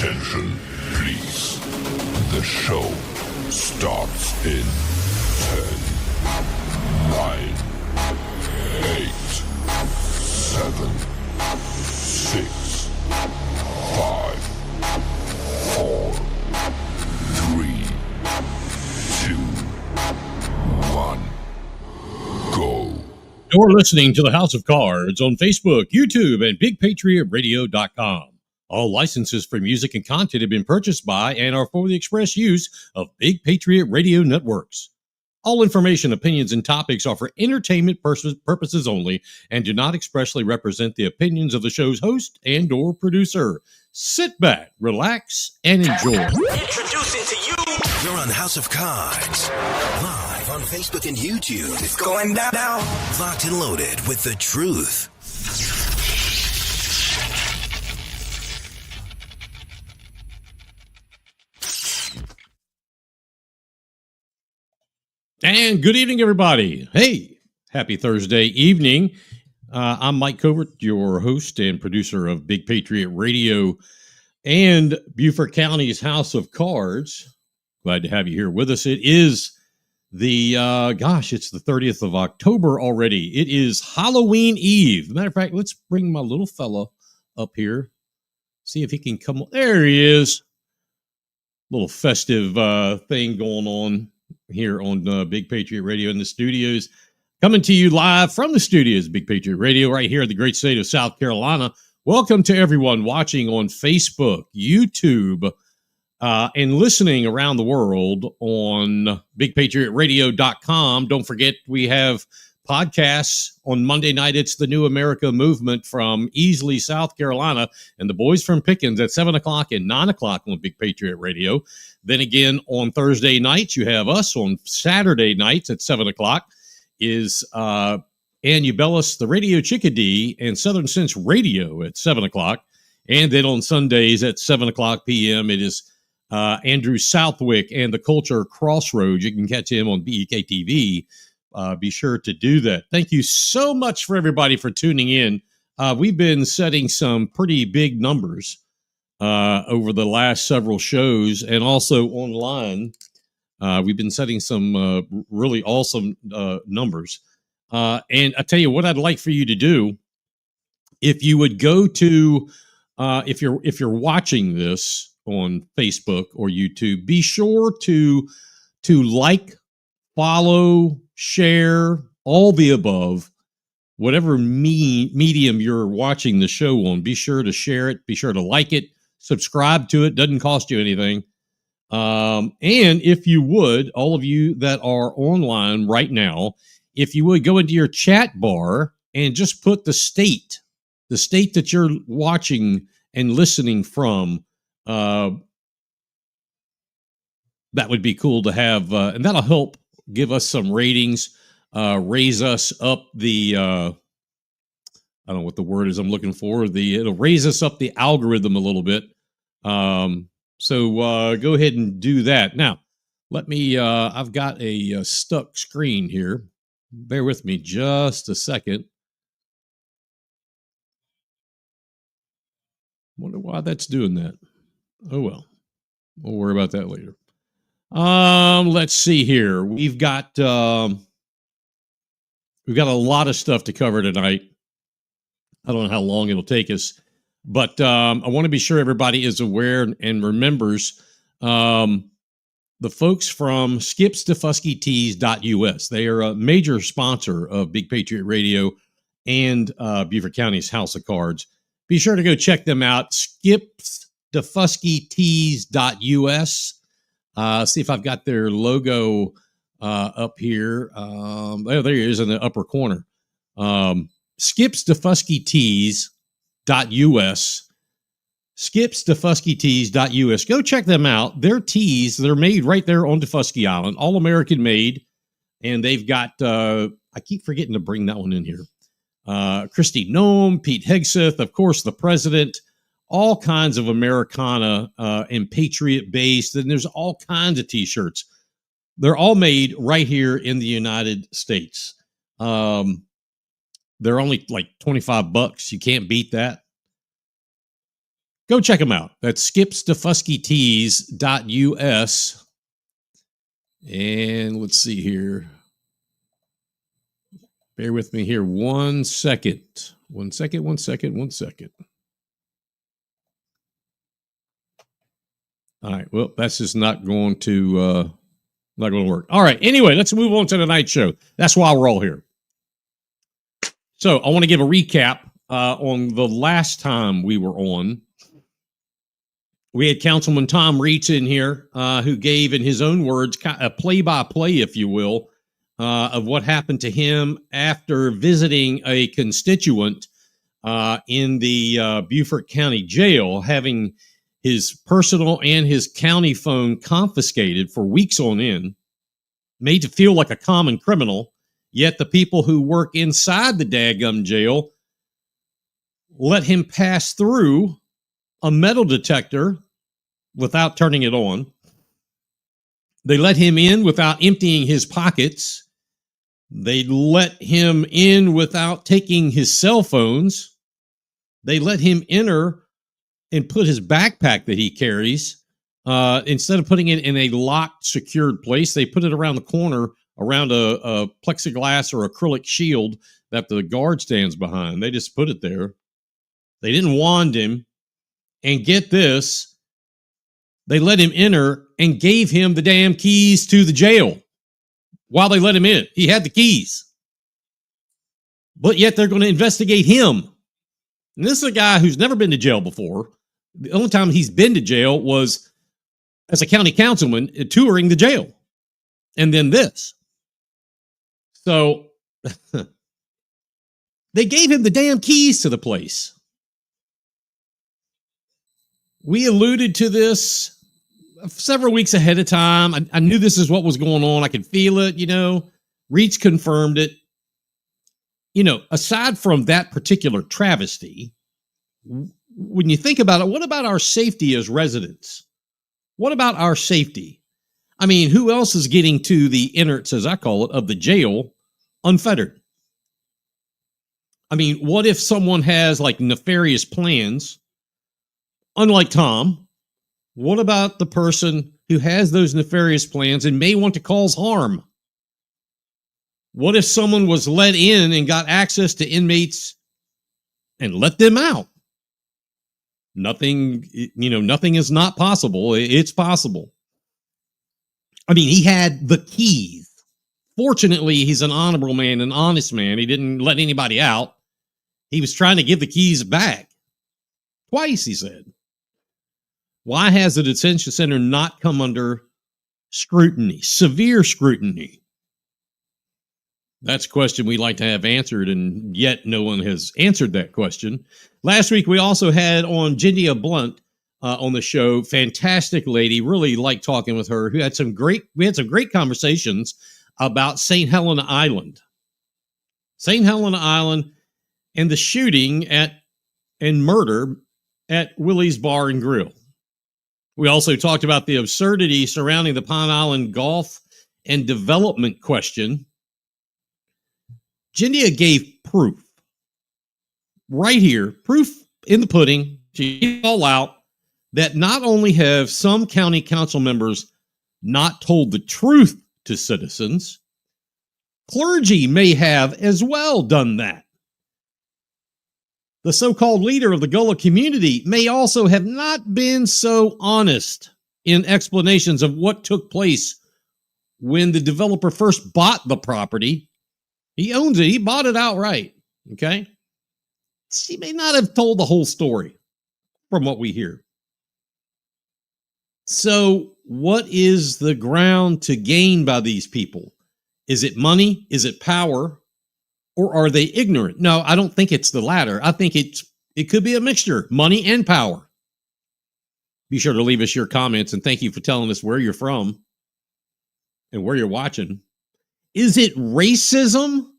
Attention, please. The show starts in 10, 9, 8, 7, 6, 5, 4, 3, 2, 1, go. You're listening to the House of Cards on Facebook, YouTube, and BigPatriotRadio.com. All licenses for music and content have been purchased by and are for the express use of Big Patriot Radio Networks. All information, opinions, and topics are for entertainment purposes only and do not expressly represent the opinions of the show's host and or producer. Sit back, relax, and enjoy. Introducing to you. You're on House of Cards, live on Facebook and YouTube. It's going down. Locked and loaded with the truth. And good evening, everybody. Hey, happy Thursday evening. I'm Mike Covert, your host and producer of Big Patriot Radio and Beaufort County's House of Cards. Glad to have you here with us. It is the, it's the 30th of October already. It is Halloween Eve. Matter of fact, let's bring my little fella up here. See if he can come. There he is. Little festive thing going on here on Big Patriot Radio in the studios. Coming to you live from the studios, Big Patriot Radio, right here in the great state of South Carolina. Welcome to everyone watching on Facebook, YouTube, and listening around the world on BigPatriotRadio.com. Don't forget, we have podcasts on Monday night. It's the New America Movement from Easley, South Carolina, and the boys from Pickens at 7 o'clock and 9 o'clock on Big Patriot Radio. Then again, on Thursday nights, you have us. On Saturday nights at 7 o'clock is Ann Ubellis, the Radio Chickadee, and Southern Sense Radio at 7 o'clock. And then on Sundays at 7 o'clock p.m., it is Andrew Southwick and the Culture Crossroads. You can catch him on BEK TV. Be sure to do that. Thank you so much for everybody for tuning in. We've been setting some pretty big numbers over the last several shows and also online. We've been setting some really awesome numbers. And I tell you what I'd like for you to do, if you would go to, if you're watching this on Facebook or YouTube, be sure to like, follow, share, all the above, whatever medium you're watching the show on. Be sure to share it. Be sure to like it. Subscribe to it. Doesn't cost you anything. And if you would, all of you that are online right now, if you would go into your chat bar and just put the state that you're watching and listening from, that would be cool to have. And that'll help give us some ratings, raise us up the, I don't know what the word is I'm looking for. It'll raise us up the algorithm a little bit. So go ahead and do that. Now, let me, I've got a stuck screen here. Bear with me just a second. Wonder why that's doing that. Oh, well, we'll worry about that later. Let's see here. We've got a lot of stuff to cover tonight. I don't know how long it'll take us, but I want to be sure everybody is aware and remembers the folks from skipsdefuskytees.us. They are a major sponsor of Big Patriot Radio and Beaufort County's House of Cards. Be sure to go check them out, skipsdefuskytees.us. See if I've got their logo up here. There it is in the upper corner. Skipsdefuskytees.us. Skipsdefuskytees.us. Go check them out. Their tees, they're made right there on Defusky Island, all American made. And they've got, I keep forgetting to bring that one in here. Christy Nome, Pete Hegseth, of course, the president, all kinds of Americana and Patriot based. And there's all kinds of t-shirts. They're all made right here in the United States. They're only like $25. You can't beat that. Go check them out. That's skipstefuskytees.us. And let's see here. Bear with me here 1 second. 1 second, 1 second, 1 second. All right. Well, that's just not going to work. All right. Anyway, let's move on to tonight's show. That's why we're all here. So I want to give a recap on the last time we were on. We had Councilman Tom Reitz in here, who gave, in his own words, a play-by-play, if you will, of what happened to him after visiting a constituent in the Beaufort County Jail, having his personal and his county phone confiscated for weeks on end, made to feel like a common criminal, yet the people who work inside the daggum jail let him pass through a metal detector without turning it on. They let him in without emptying his pockets. They let him in without taking his cell phones. They let him enter and put his backpack that he carries, instead of putting it in a locked, secured place, they put it around the corner, around a plexiglass or acrylic shield that the guard stands behind. They just put it there. They didn't wand him. And get this, they let him enter and gave him the damn keys to the jail while they let him in. He had the keys. But yet they're going to investigate him. And this is a guy who's never been to jail before. The only time he's been to jail was as a county councilman touring the jail. And then this. So they gave him the damn keys to the place. We alluded to this several weeks ahead of time. I knew this is what was going on. I could feel it, Reitz confirmed it. Aside from that particular travesty, when you think about it, what about our safety as residents? What about our safety? I mean, who else is getting to the innards, as I call it, of the jail unfettered? I mean, what if someone has like nefarious plans? Unlike Tom, what about the person who has those nefarious plans and may want to cause harm? What if someone was let in and got access to inmates and let them out? Nothing is not possible. It's possible. I mean, he had the keys. Fortunately, he's an honorable man, an honest man. He didn't let anybody out. He was trying to give the keys back. Twice, he said. Why has the detention center not come under scrutiny, severe scrutiny? That's a question we'd like to have answered, and yet no one has answered that question. Last week, we also had on Jindia Blunt on the show. Fantastic lady. Really liked talking with her. We had some great conversations about St. Helena Island. St. Helena Island and the shooting and murder at Willie's Bar and Grill. We also talked about the absurdity surrounding the Pine Island golf and development question. Jindia gave proof right here, proof in the pudding, she gave it all out, that not only have some county council members not told the truth to citizens, clergy may have as well done that. The so-called leader of the Gullah community may also have not been so honest in explanations of what took place when the developer first bought the property. He owns it. He bought it outright. Okay? She may not have told the whole story from what we hear. So, what is the ground to gain by these people? Is it money? Is it power? Or are they ignorant? No, I don't think it's the latter. I think it could be a mixture, money and power. Be sure to leave us your comments, and thank you for telling us where you're from and where you're watching. Is it racism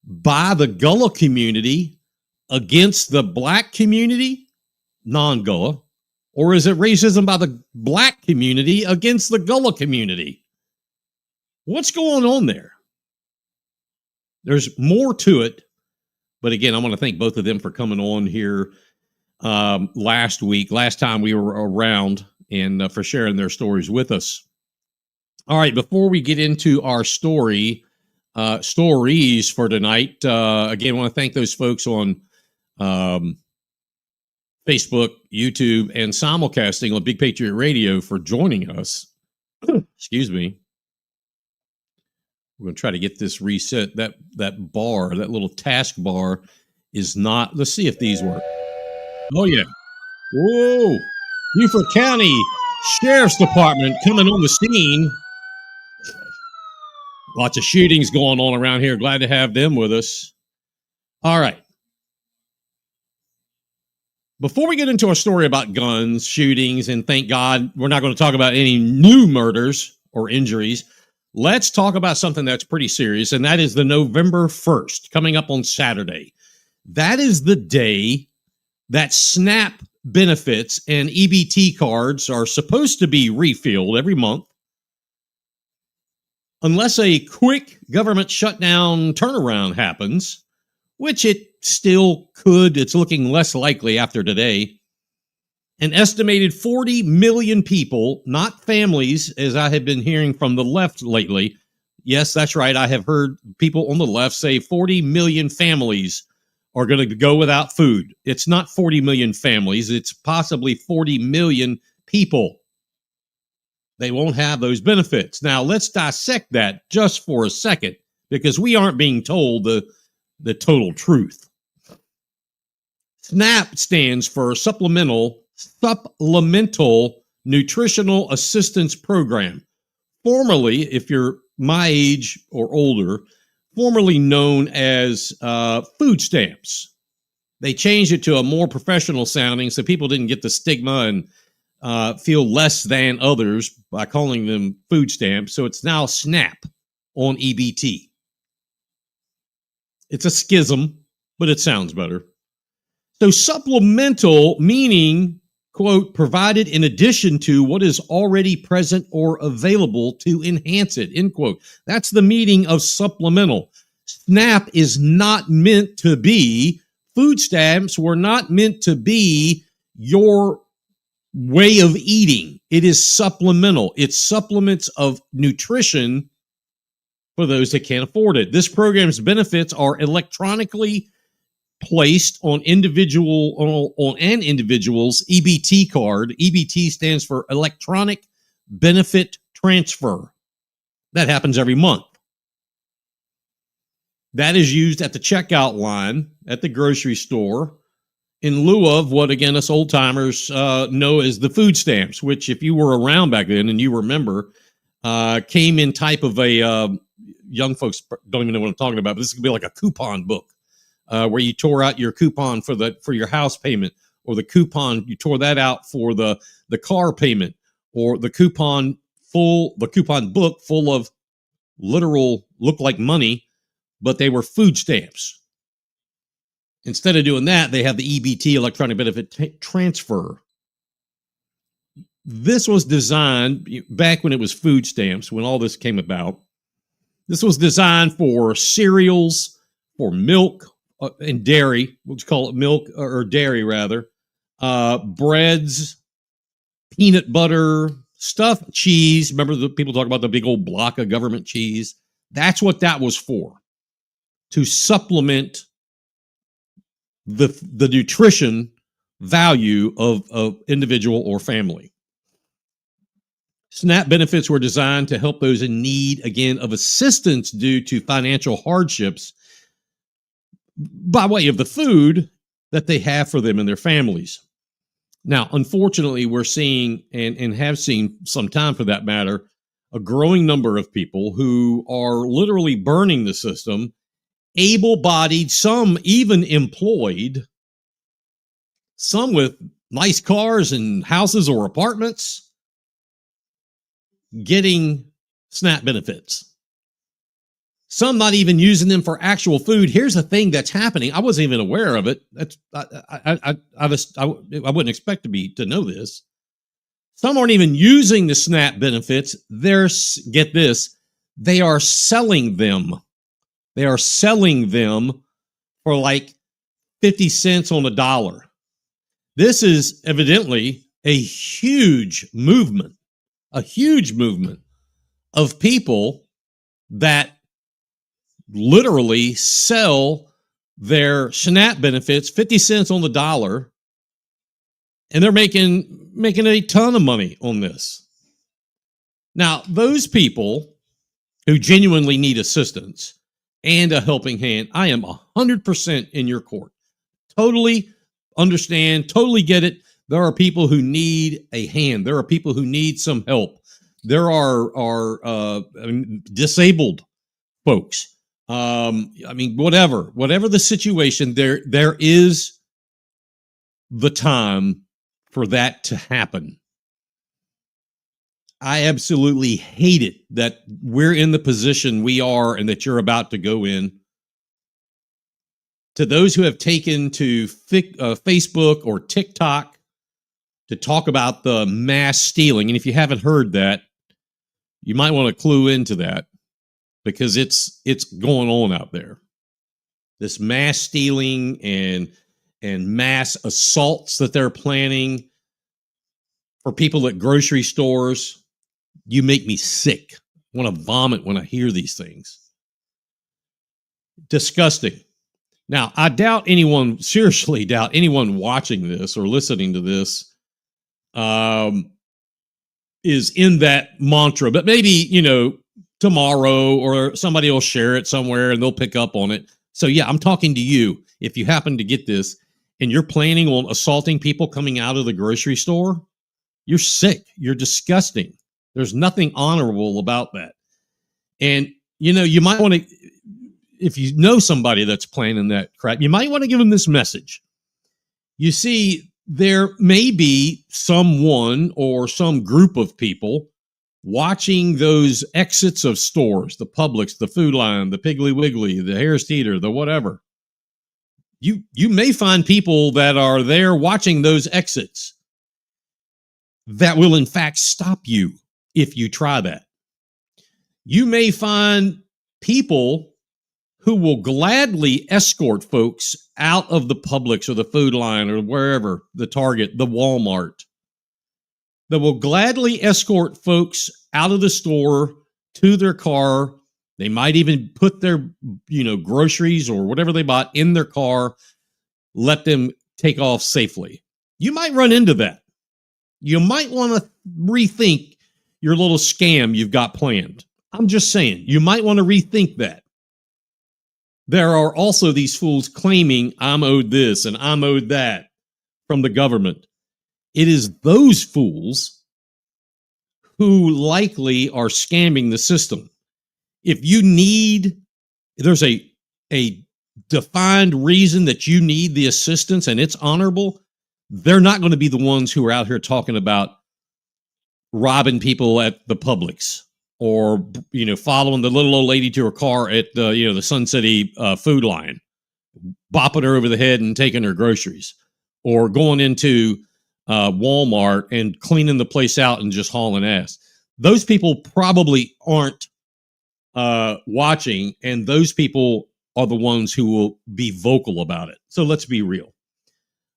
by the Gullah community against the black community, non-Gullah? Or is it racism by the black community against the Gullah community? What's going on there? There's more to it. But again, I want to thank both of them for coming on here last time we were around, and for sharing their stories with us. All right, before we get into our stories for tonight, again, I want to thank those folks on Facebook, YouTube, and simulcasting on Big Patriot Radio for joining us. Excuse me. We're going to try to get this reset. That bar, that little task bar is not. Let's see if these work. Oh, yeah. Whoa. Beaufort County Sheriff's Department coming on the scene. Lots of shootings going on around here. Glad to have them with us. All right. Before we get into our story about guns, shootings, and thank God we're not going to talk about any new murders or injuries, let's talk about something that's pretty serious, and that is the November 1st, coming up on Saturday. That is the day that SNAP benefits and EBT cards are supposed to be refilled every month, unless a quick government shutdown turnaround happens, which it still could. It's looking less likely after today. An estimated 40 million people, not families, as I have been hearing from the left lately. Yes, that's right. I have heard people on the left say 40 million families are going to go without food. It's not 40 million families. It's possibly 40 million people. They won't have those benefits. Now, let's dissect that just for a second, because we aren't being told the total truth. SNAP stands for Supplemental Nutritional Assistance Program. Formerly, if you're my age or older, formerly known as food stamps. They changed it to a more professional sounding so people didn't get the stigma and feel less than others by calling them food stamps. So it's now SNAP on EBT. It's a schism, but it sounds better. So supplemental meaning, quote, provided in addition to what is already present or available to enhance it, end quote. That's the meaning of supplemental. SNAP is not meant to be, food stamps were not meant to be your way of eating. It is supplemental. It's supplements of nutrition for those that can't afford it. This program's benefits are electronically placed on an individual's EBT card. EBT stands for Electronic Benefit Transfer. That happens every month. That is used at the checkout line at the grocery store in lieu of what, again, us old timers know as the food stamps, which, if you were around back then and you remember, came in type of a young folks don't even know what I'm talking about, but this could be like a coupon book where you tore out your coupon for your house payment, or the coupon you tore that out for the car payment, or the coupon book full of literal look like money, but they were food stamps. Instead of doing that, they have the EBT, Electronic Benefit Transfer. This was designed back when it was food stamps, when all this came about. This was designed for cereals, for milk and dairy. We'll just call it milk or dairy, rather. Breads, peanut butter, stuffed cheese. Remember the people talk about the big old block of government cheese? That's what that was for, to supplement the nutrition value of individual or family. SNAP benefits were designed to help those in need, again, of assistance due to financial hardships by way of the food that they have for them and their families. Now, unfortunately, we're seeing, and have seen some time for that matter, a growing number of people who are literally burning the system, able-bodied, some even employed, some with nice cars and houses or apartments, getting SNAP benefits. Some not even using them for actual food. Here's the thing that's happening. I wasn't even aware of it. I wouldn't expect to know this. Some aren't even using the SNAP benefits. Get this, they are selling them. They are selling them for like 50 cents on a dollar. This is evidently a huge movement of people that literally sell their SNAP benefits 50 cents on the dollar, and they're making a ton of money on this. Now, those people who genuinely need assistance and a helping hand, I am 100% in your court. Totally understand, totally get it. There are people who need a hand. There are people who need some help. There are disabled folks. Whatever the situation, there is the time for that to happen. I absolutely hate it that we're in the position we are and that you're about to go in. To those who have taken to Facebook or TikTok to talk about the mass stealing, and if you haven't heard that, you might want to clue into that because it's going on out there. This mass stealing and mass assaults that they're planning for people at grocery stores. You make me sick. I want to vomit when I hear these things. Disgusting. Now, seriously doubt anyone watching this or listening to this is in that mantra, but maybe, tomorrow or somebody will share it somewhere and they'll pick up on it. So yeah, I'm talking to you. If you happen to get this and you're planning on assaulting people coming out of the grocery store, you're sick. You're disgusting. There's nothing honorable about that. And, you might want to, if you know somebody that's planning that crap, you might want to give them this message. You see, there may be someone or some group of people watching those exits of stores, the Publix, the Food Line, the Piggly Wiggly, the Harris Teeter, the whatever. You may find people that are there watching those exits that will in fact stop you if you try that. You may find people who will gladly escort folks out of the Publix or the Food Line or wherever, the Target, the Walmart, that will gladly escort folks out of the store to their car. They might even put their, groceries or whatever they bought in their car, let them take off safely. You might run into that. You might want to rethink your little scam you've got planned. I'm just saying, you might want to rethink that. There are also these fools claiming I'm owed this and I'm owed that from the government. It is those fools who likely are scamming the system. If there's a defined reason that you need the assistance and it's honorable, they're not going to be the ones who are out here talking about robbing people at the Publix or, following the little old lady to her car at the Sun City Food Line, bopping her over the head and taking her groceries, or going into Walmart and cleaning the place out and just hauling ass. Those people probably aren't watching, and those people are the ones who will be vocal about it. So let's be real.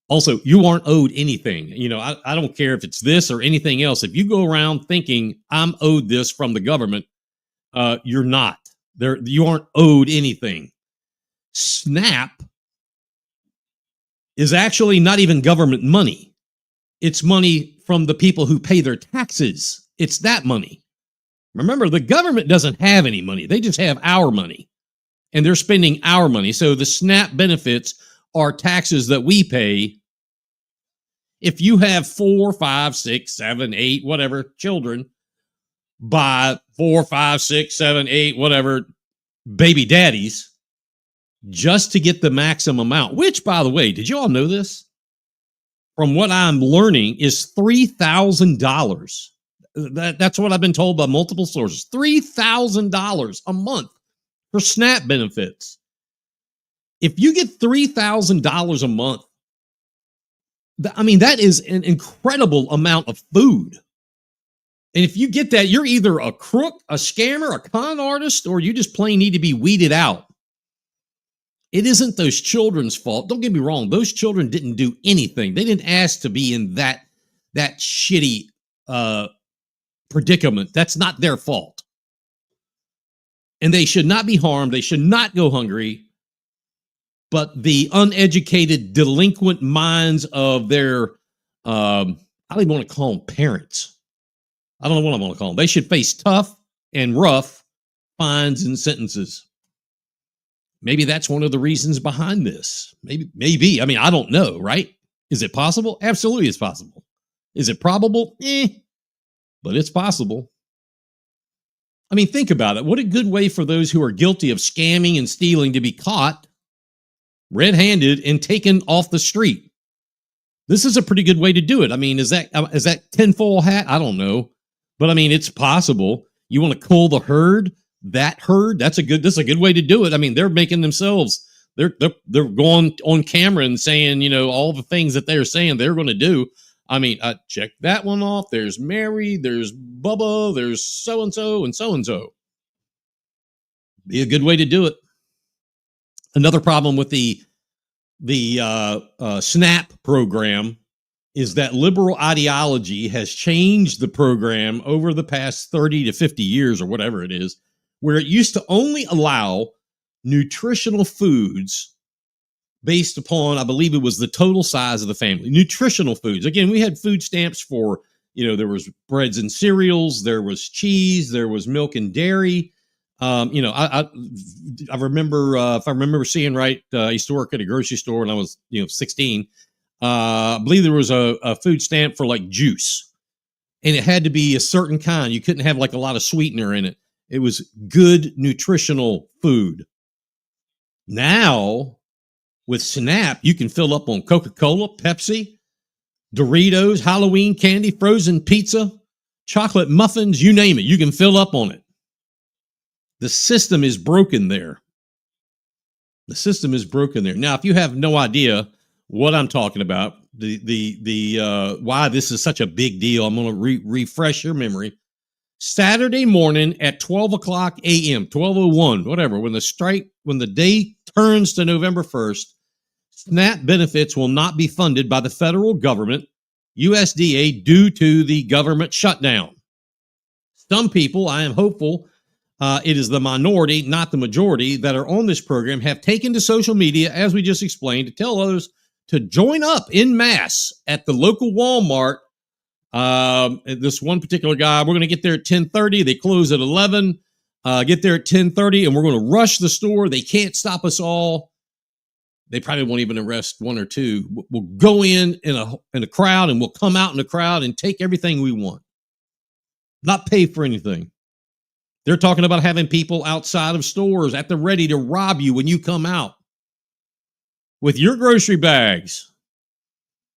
Also, you aren't owed anything. I don't care if it's this or anything else. If you go around thinking I'm owed this from the government, you're not. You aren't owed anything. SNAP is actually not even government money. It's money from the people who pay their taxes. It's that money. Remember, the government doesn't have any money. They just have our money, and they're spending our money. So the SNAP benefits are taxes that we pay. If you have 4, 5, 6, 7, 8, whatever children, by 4, 5, 6, 7, 8, whatever baby daddies, just to get the maximum amount, which, by the way, did you all know this? From what I'm learning, is $3,000. That's what I've been told by multiple sources. $3,000 a month for SNAP benefits. If you get $3,000 a month, that is an incredible amount of food. And if you get that, you're either a crook, a scammer, a con artist, or you just plain need to be weeded out. It isn't those children's fault. Don't get me wrong. Those children didn't do anything. They didn't ask to be in that shitty predicament. That's not their fault. And they should not be harmed. They should not go hungry. But the uneducated, delinquent minds of their, I don't even want to call them parents. I don't know what I want to call them. They should face tough and rough fines and sentences. Maybe that's one of the reasons behind this. Maybe. I mean, I don't know, right? Is it possible? Absolutely, it's possible. Is it probable? But it's possible. I mean, think about it. What a good way for those who are guilty of scamming and stealing to be caught red-handed and taken off the street. This is a pretty good way to do it. I mean, is that tinfoil hat? I don't know. But I mean, it's possible. You want to cull the herd? That herd? That's a good way to do it. I mean, they're making themselves, they're going on camera and saying, you know, all the things that they're saying they're going to do. I mean, check that one off. There's Mary, there's Bubba, there's so-and-so and so-and-so. Be a good way to do it. Another problem with the SNAP program is that liberal ideology has changed the program over the past 30 to 50 years or whatever it is, where it used to only allow nutritional foods based upon, I believe it was the total size of the family. Nutritional foods. Again, we had food stamps for, you know, there was breads and cereals, there was cheese, there was milk and dairy. You know, I remember, if I remember seeing right, I used to work at a grocery store when I was, 16. I believe there was a food stamp for like juice, and it had to be a certain kind. You couldn't have like a lot of sweetener in it. It was good nutritional food. Now, with SNAP, you can fill up on Coca-Cola, Pepsi, Doritos, Halloween candy, frozen pizza, chocolate muffins, you name it. You can fill up on it. The system is broken there. The system is broken there. Now, if you have no idea what I'm talking about, the why this is such a big deal, I'm going to refresh your memory. Saturday morning at 12 o'clock a.m., 12:01, whatever, when the day turns to November 1st, SNAP benefits will not be funded by the federal government, USDA, due to the government shutdown. Some people, I am hopeful, it is the minority, not the majority, that are on this program, have taken to social media, as we just explained, to tell others to join up in mass at the local Walmart. This one particular guy, we're going to get there at 10:30. They close at 11. Get there at 10:30, and we're going to rush the store. They can't stop us all. They probably won't even arrest one or two. We'll go in a crowd, and we'll come out in the crowd and take everything we want. Not pay for anything. They're talking about having people outside of stores at the ready to rob you when you come out with your grocery bags.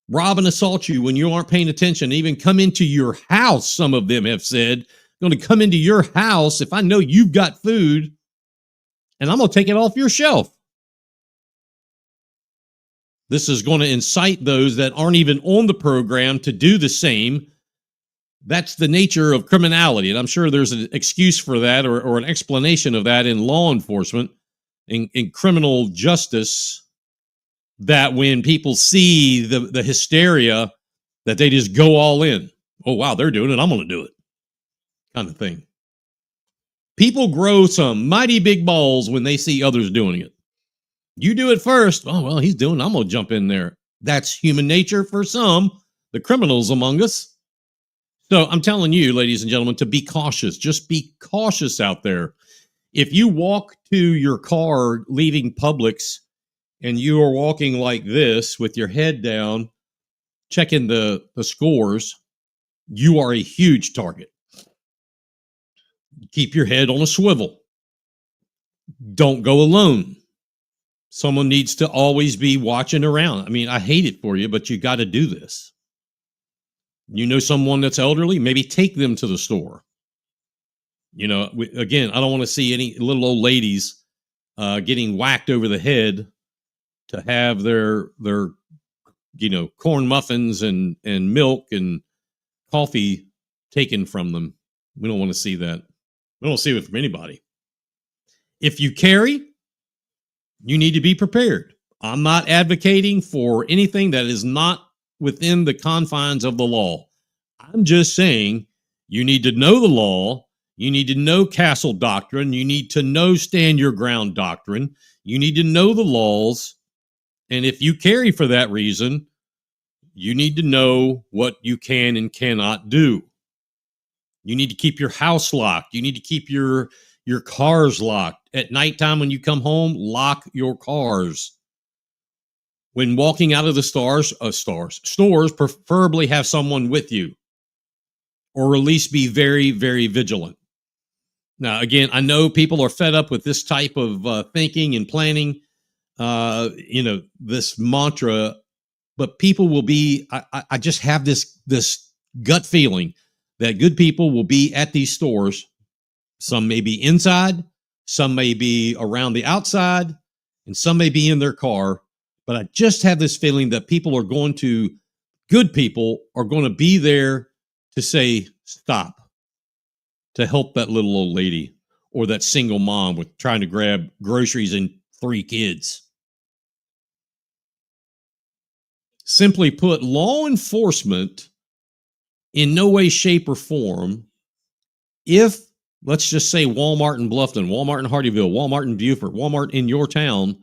Rob and assault you when you aren't paying attention, even come into your house. Some of them have said, I'm going to come into your house if I know you've got food, and I'm going to take it off your shelf. This is going to incite those that aren't even on the program to do the same. That's the nature of criminality, and I'm sure there's an excuse for that or an explanation of that in law enforcement, in criminal justice, that when people see the hysteria, that they just go all in. Oh, wow, they're doing it, I'm going to do it, kind of thing. People grow some mighty big balls when they see others doing it. You do it first. Oh, well, he's doing it, I'm going to jump in there. That's human nature for some, the criminals among us. So I'm telling you, ladies and gentlemen, to be cautious. Just be cautious out there. If you walk to your car leaving Publix and you are walking like this with your head down, checking the scores, you are a huge target. Keep your head on a swivel. Don't go alone. Someone needs to always be watching around. I mean, I hate it for you, but you got to do this. You know someone that's elderly, maybe take them to the store. You know, again, I don't want to see any little old ladies getting whacked over the head to have their corn muffins and milk and coffee taken from them. We don't want to see that. We don't see it from anybody. If you carry, You need to be prepared. I'm not advocating for anything that is not within the confines of the law. I'm just saying you need to know the law. You need to know castle doctrine. You need to know stand your ground doctrine. You need to know the laws. And if you carry for that reason, you need to know what you can and cannot do. You need to keep your house locked. You need to keep your cars locked. At nighttime when you come home, lock your cars. When walking out of the stores, preferably have someone with you, or at least be very, very vigilant. Now, again, I know people are fed up with this type of thinking and planning, this mantra, but people will be, I just have this gut feeling that good people will be at these stores. Some may be inside, some may be around the outside, and some may be in their car. But I just have this feeling that good people are going to be there to say, stop, to help that little old lady or that single mom with trying to grab groceries and 3 kids. Simply put, law enforcement in no way, shape, or form, if, let's just say Walmart in Bluffton, Walmart in Hardyville, Walmart in Beaufort, Walmart in your town,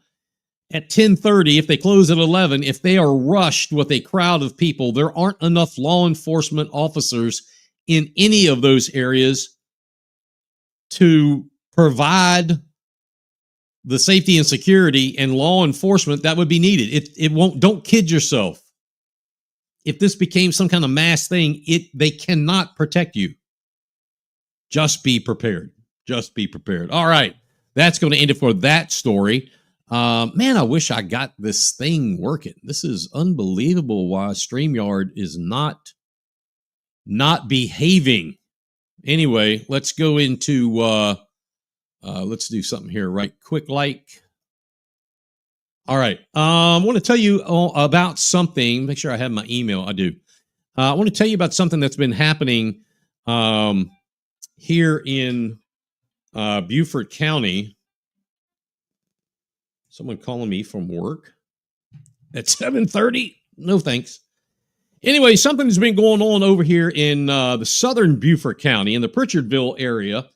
at 10:30, if they close at 11, if they are rushed with a crowd of people, there aren't enough law enforcement officers in any of those areas to provide the safety and security and law enforcement that would be needed. It won't, don't kid yourself. If this became some kind of mass thing, they cannot protect you. Just be prepared. Just be prepared. All right. That's going to end it for that story. Man, I wish I got this thing working. This is unbelievable why StreamYard is not behaving. Anyway, let's go into, let's do something here right quick like. All right. I want to tell you about something. Make sure I have my email. I do. I want to tell you about something that's been happening here in Beaufort County. Someone calling me from work at 7:30. No thanks. Anyway, something's been going on over here in the southern Beaufort County in the Pritchardville area.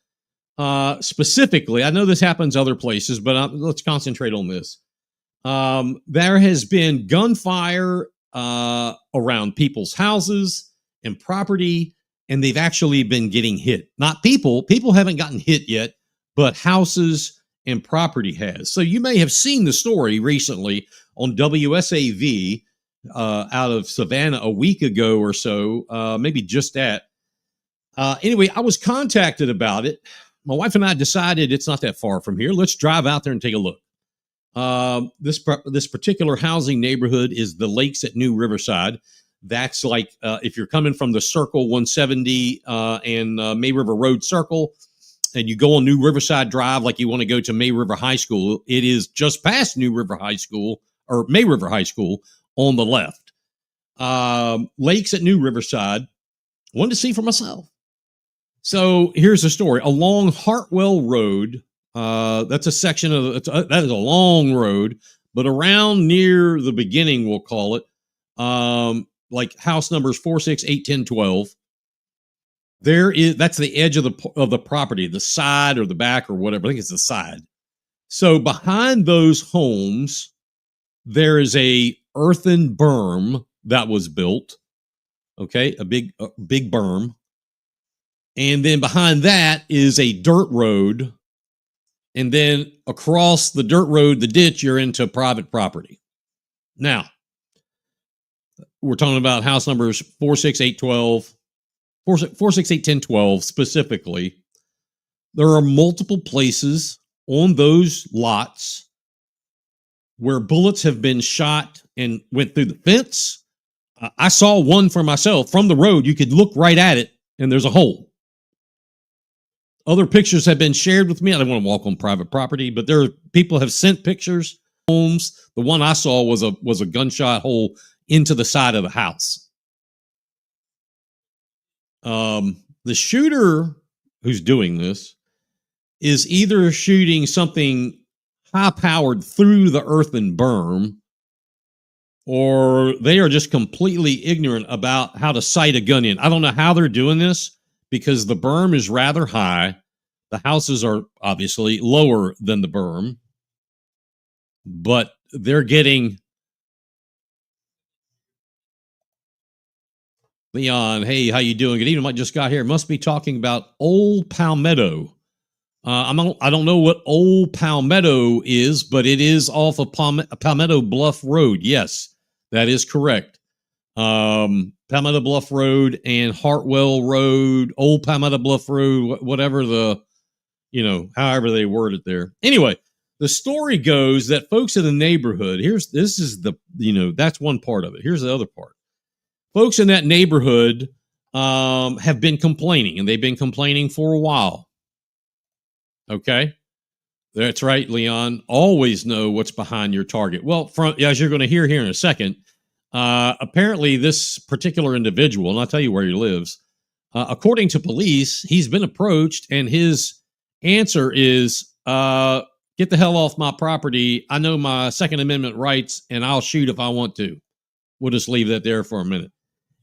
Specifically, I know this happens other places, but let's concentrate on this. There has been gunfire around people's houses and property, and they've actually been getting hit. Not people. People haven't gotten hit yet, but houses and property has. So you may have seen the story recently on WSAV out of Savannah a week ago or so, maybe just that. Anyway, I was contacted about it. My wife and I decided it's not that far from here. Let's drive out there and take a look. This particular housing neighborhood is the Lakes at New Riverside. That's like if you're coming from the Circle 170 and May River Road Circle, and you go on New Riverside Drive like you want to go to May River High School, it is just past New River High School or May River High School on the left. Lakes at New Riverside. Wanted to see for myself. So here's the story. Along Hartwell Road, that's a section of that is a long road, but around near the beginning, we'll call it, like house numbers 4, 6, 8, 10, 12. That's the edge of the property, the side or the back or whatever. I think it's the side. So behind those homes, there is a earthen berm that was built. Okay, a big berm. And then behind that is a dirt road. And then across the dirt road, the ditch, you're into private property. Now, we're talking about house numbers 4, 6, 8, 12. 4, 6, 8, 10, 12 specifically. There are multiple places on those lots where bullets have been shot and went through the fence. I saw one for myself from the road. You could look right at it, and there's a hole. Other pictures have been shared with me. I don't want to walk on private property, but people have sent pictures. Homes. The one I saw was a gunshot hole into the side of the house. The shooter who's doing this is either shooting something high-powered through the earthen berm, or they are just completely ignorant about how to sight a gun in. I don't know how they're doing this because the berm is rather high. The houses are obviously lower than the berm, but they're getting... Leon, hey, how you doing? Good evening. I just got here. Must be talking about Old Palmetto. I don't know what Old Palmetto is, but it is off of Palmetto Bluff Road. Yes, that is correct. Palmetto Bluff Road and Hartwell Road, Old Palmetto Bluff Road, whatever however they word it there. Anyway, the story goes that folks in the neighborhood, that's one part of it. Here's the other part. Folks in that neighborhood have been complaining, and they've been complaining for a while. Okay? That's right, Leon. Always know what's behind your target. Well, as you're going to hear here in a second, apparently this particular individual, and I'll tell you where he lives, according to police, he's been approached, and his answer is, get the hell off my property. I know my Second Amendment rights, and I'll shoot if I want to. We'll just leave that there for a minute.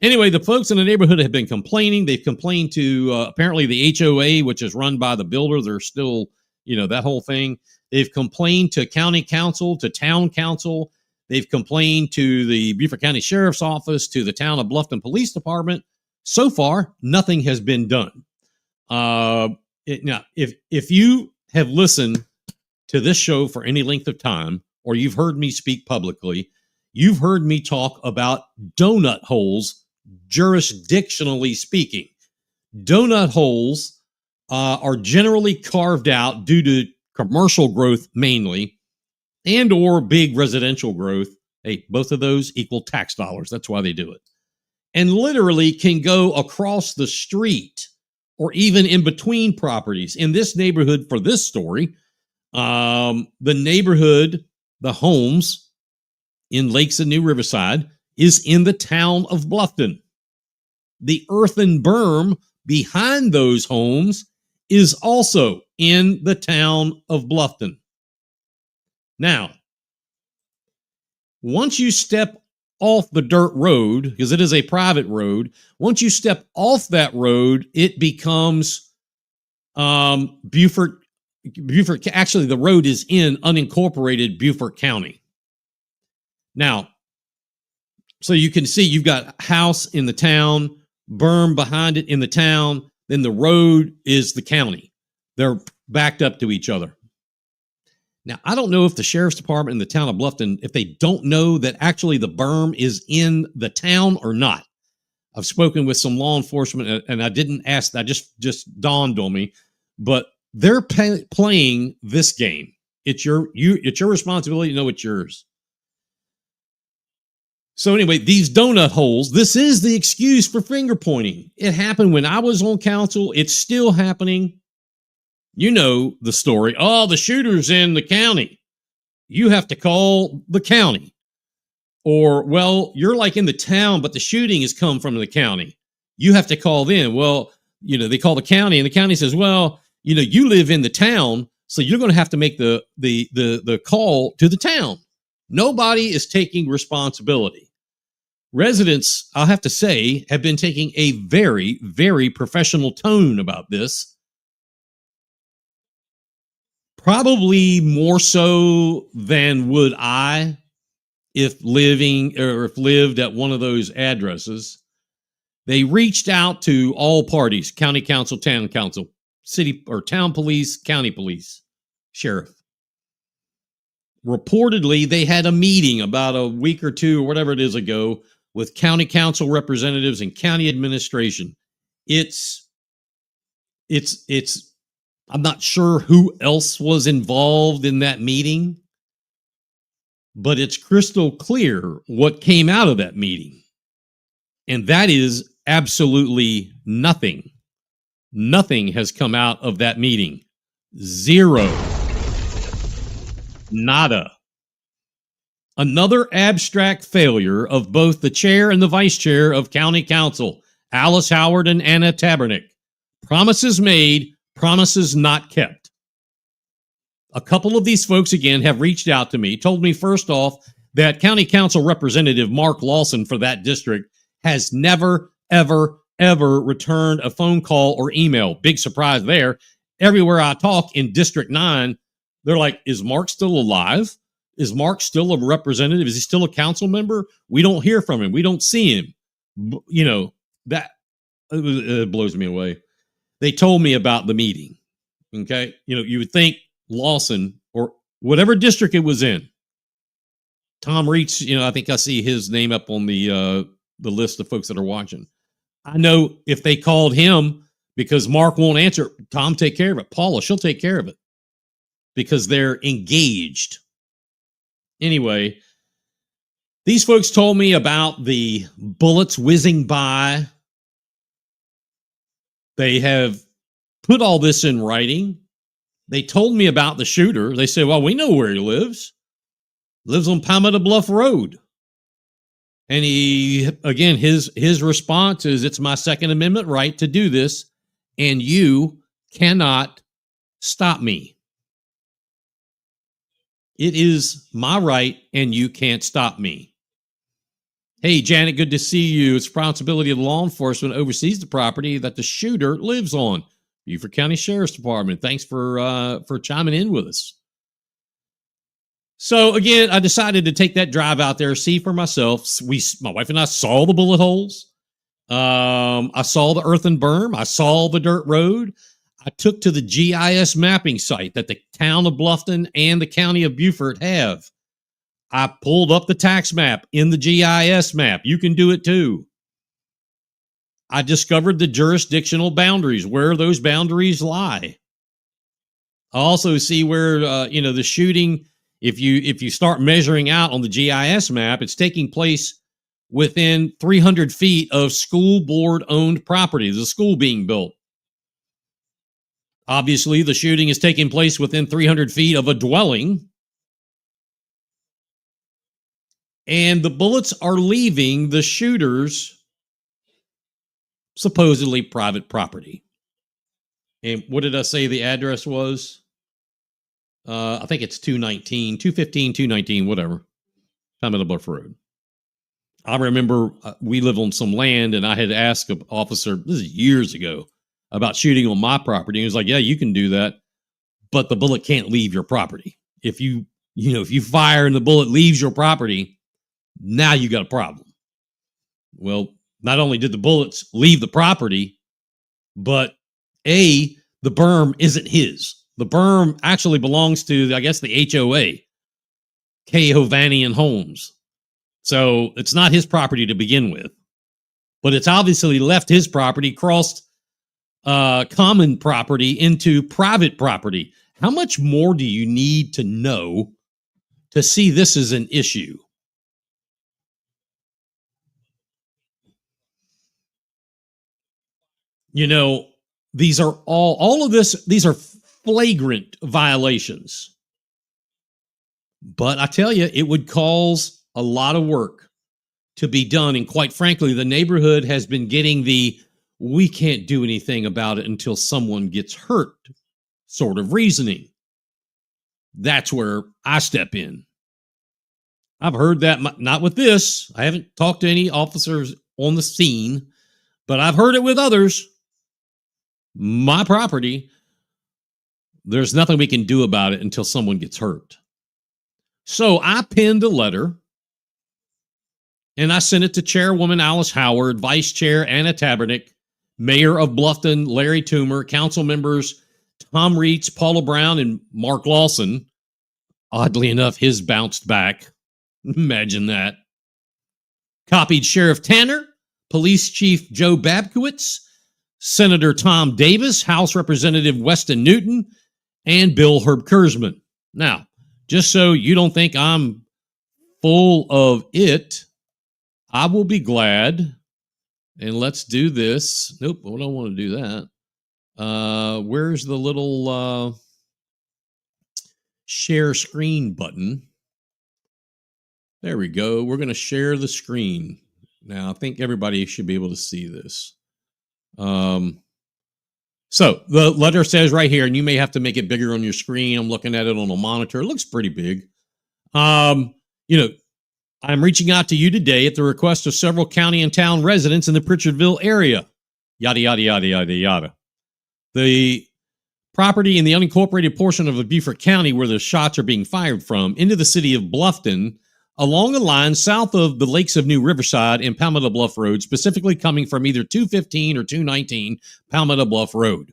Anyway, the folks in the neighborhood have been complaining. They've complained to apparently the HOA, which is run by the builder. They're still, that whole thing. They've complained to county council, to town council. They've complained to the Beaufort County Sheriff's Office, to the town of Bluffton Police Department. So far, nothing has been done. Now, if you have listened to this show for any length of time, or you've heard me speak publicly, you've heard me talk about donut holes, jurisdictionally speaking. Donut holes are generally carved out due to commercial growth mainly, and or big residential growth. Hey, both of those equal tax dollars. That's why they do it. And literally can go across the street or even in between properties. In this neighborhood, for this story, the neighborhood, the homes in Lakes and New Riverside, is in the town of Bluffton. The earthen berm behind those homes is also in the town of Bluffton. Now, once you step off the dirt road, because it is a private road, once you step off that road, it becomes Beaufort. Actually, the road is in unincorporated Beaufort County. Now, so you can see you've got house in the town, berm behind it in the town, then the road is the county. They're backed up to each other. Now, I don't know if the Sheriff's Department in the town of Bluffton, if they don't know that actually the berm is in the town or not. I've spoken with some law enforcement, and I didn't ask, that just dawned on me, but they're playing this game. It's your responsibility to know it's yours. So anyway, these donut holes, this is the excuse for finger pointing. It happened when I was on council. It's still happening. You know the story. Oh, the shooter's in the county. You have to call the county. Or, well, you're like in the town, but the shooting has come from the county. You have to call them. Well, they call the county, and the county says, well, you live in the town, so you're going to have to make the call to the town. Nobody is taking responsibility. Residents, I'll have to say, have been taking a very, very professional tone about this. Probably more so than would I if lived at one of those addresses. They reached out to all parties, county council, town council, city or town police, county police, sheriff. Reportedly, they had a meeting about a week or two or whatever it is ago with county council representatives and county administration. It's I'm not sure who else was involved in that meeting, but it's crystal clear what came out of that meeting. And that is absolutely nothing. Nothing has come out of that meeting. Zero. Nada. Another abstract failure of both the chair and the vice chair of county council, Alice Howard and Anna Tabernick. Promises made, promises not kept. A couple of these folks, again, have reached out to me, told me first off that County Council Representative Mark Lawson for that district has never, ever, ever returned a phone call or email. Big surprise there. Everywhere I talk in District 9, they're like, is Mark still alive? Is Mark still a representative? Is he still a council member? We don't hear from him. We don't see him. You know, that it blows me away. They told me about the meeting. Okay. You know, you would think Lawson or whatever district it was in, Tom Reitz, you know, I think I see his name up on the list of folks that are watching. I know if they called him because Mark won't answer, Tom take care of it. Paula, she'll take care of it because they're engaged. Anyway, these folks told me about the bullets whizzing by. They have put all this in writing. They told me about the shooter. They said, well, we know where he lives. Lives on Palmetto Bluff Road. And he, again, his response is, it's my Second Amendment right to do this, and you cannot stop me. It is my right, and you can't stop me. Hey, Janet, good to see you. It's responsibility of law enforcement oversees the property that the shooter lives on. Beaufort County Sheriff's Department. Thanks for chiming in with us. So again, I decided to take that drive out there, see for myself. My wife and I saw the bullet holes. I saw the earthen berm. I saw the dirt road. I took to the GIS mapping site that the town of Bluffton and the county of Beaufort have. I pulled up the tax map in the GIS map. You can do it too. I discovered the jurisdictional boundaries, where those boundaries lie. I also see where, the shooting, if you start measuring out on the GIS map, it's taking place within 300 feet of school board owned property. There's a school being built. Obviously, the shooting is taking place within 300 feet of a dwelling. And the bullets are leaving the shooter's supposedly private property. And what did I say the address was? I think it's 215, 219, whatever. Palmetto Bluff Road. I remember we live on some land, and I had asked an officer, this is years ago, about shooting on my property. He was like, yeah, you can do that, but the bullet can't leave your property. If you fire and the bullet leaves your property, now you got a problem. Well, not only did the bullets leave the property, but the berm isn't his. The berm actually belongs to, I guess, the HOA, K. Hovanian Homes. So it's not his property to begin with, but it's obviously left his property, crossed common property into private property. How much more do you need to know to see this as an issue? You know, these are all of this, these are flagrant violations. But I tell you, it would cause a lot of work to be done. And quite frankly, the neighborhood has been getting we can't do anything about it until someone gets hurt sort of reasoning. That's where I step in. I've heard that, not with this. I haven't talked to any officers on the scene, but I've heard it with others. My property, there's nothing we can do about it until someone gets hurt. So I penned a letter, and I sent it to Chairwoman Alice Howard, Vice Chair Anna Tabernick, Mayor of Bluffton Larry Toomer, council members Tom Reitz, Paula Brown, and Mark Lawson. Oddly enough, his bounced back. Imagine that. Copied Sheriff Tanner, Police Chief Joe Babkowitz, Senator Tom Davis, House Representative Weston Newton, and Bill Herb Kurzman. Now, just so you don't think I'm full of it, I will be glad, and let's do this. Nope, I don't want to do that. Where's the little share screen button? There we go. We're going to share the screen. Now, I think everybody should be able to see this. So the letter says right here, and you may have to make it bigger on your screen. I'm looking at it on a monitor. It looks pretty big. You know, I'm reaching out to you today at the request of several county and town residents in the Pritchardville area. Yada, yada, yada, yada, yada. The property in the unincorporated portion of Beaufort County where the shots are being fired from into the city of Bluffton along the line south of the Lakes of New Riverside and Palmetto Bluff Road, specifically coming from either 215 or 219 Palmetto Bluff Road.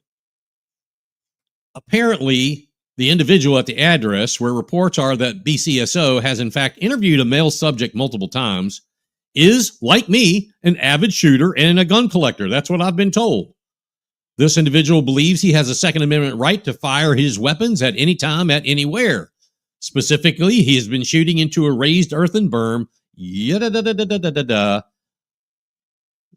Apparently, the individual at the address, where reports are that BCSO has in fact interviewed a male subject multiple times, is, like me, an avid shooter and a gun collector. That's what I've been told. This individual believes he has a Second Amendment right to fire his weapons at any time, at anywhere. Specifically, he has been shooting into a raised earthen berm.